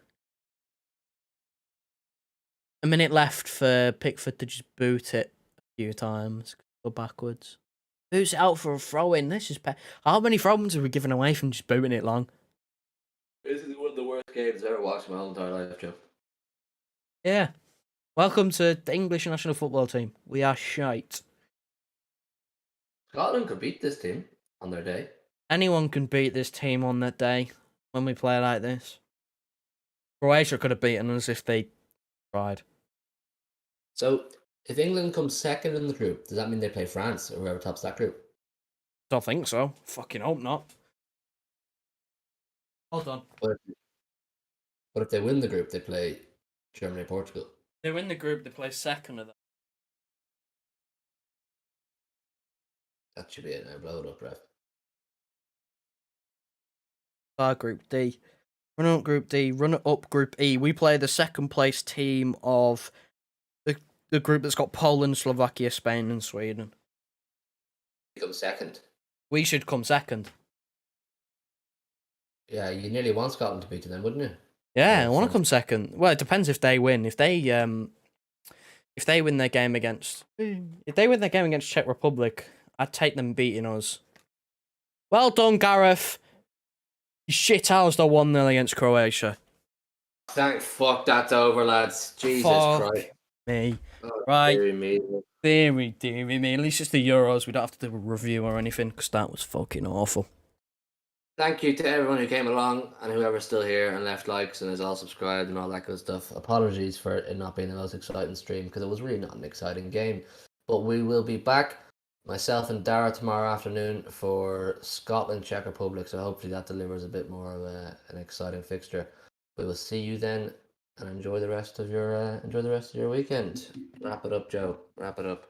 A minute left for Pickford to just boot it a few times. Go backwards. Boots it out for a throw-in. This is... How many throw-ins have we given away from just booting it long? This is one of the worst games I've ever watched in my whole entire life, Joe. Yeah. Welcome to the English national football team. We are shite. Scotland could beat this team on their day. Anyone can beat this team on their day when we play like this. Croatia could have beaten us if they tried. So, if England comes second in the group, does that mean they play France or whoever tops that group? Don't think so. Fucking hope not. Hold on. But if they win the group, they play Germany, Portugal. They win the group, they play second of them. That should be it now. Blow it up, ref. Group D. Run up Group D, run up Group E. We play the second place team of the group that's got Poland, Slovakia, Spain, and Sweden. Come second. We should come second. Yeah, you nearly want Scotland to beat them, wouldn't you? Yeah, I want to come second. Well, it depends if they win. If they win their game against Czech Republic, I'd take them beating us. Well done, Gareth. You shithoused 1-0 against Croatia. Thank fuck that's over, lads. Jesus Christ. Me. Oh, Right. Dear me. At least it's the Euros. We don't have to do a review or anything because that was fucking awful. Thank you to everyone who came along and whoever's still here and left likes and is all subscribed and all that good stuff. Apologies for it not being the most exciting stream because it was really not an exciting game. But we will be back, myself and Dara, tomorrow afternoon for Scotland, Czech Republic. So hopefully that delivers a bit more of an exciting fixture. We will see you then and enjoy the rest of your weekend. Wrap it up, Joe. Wrap it up.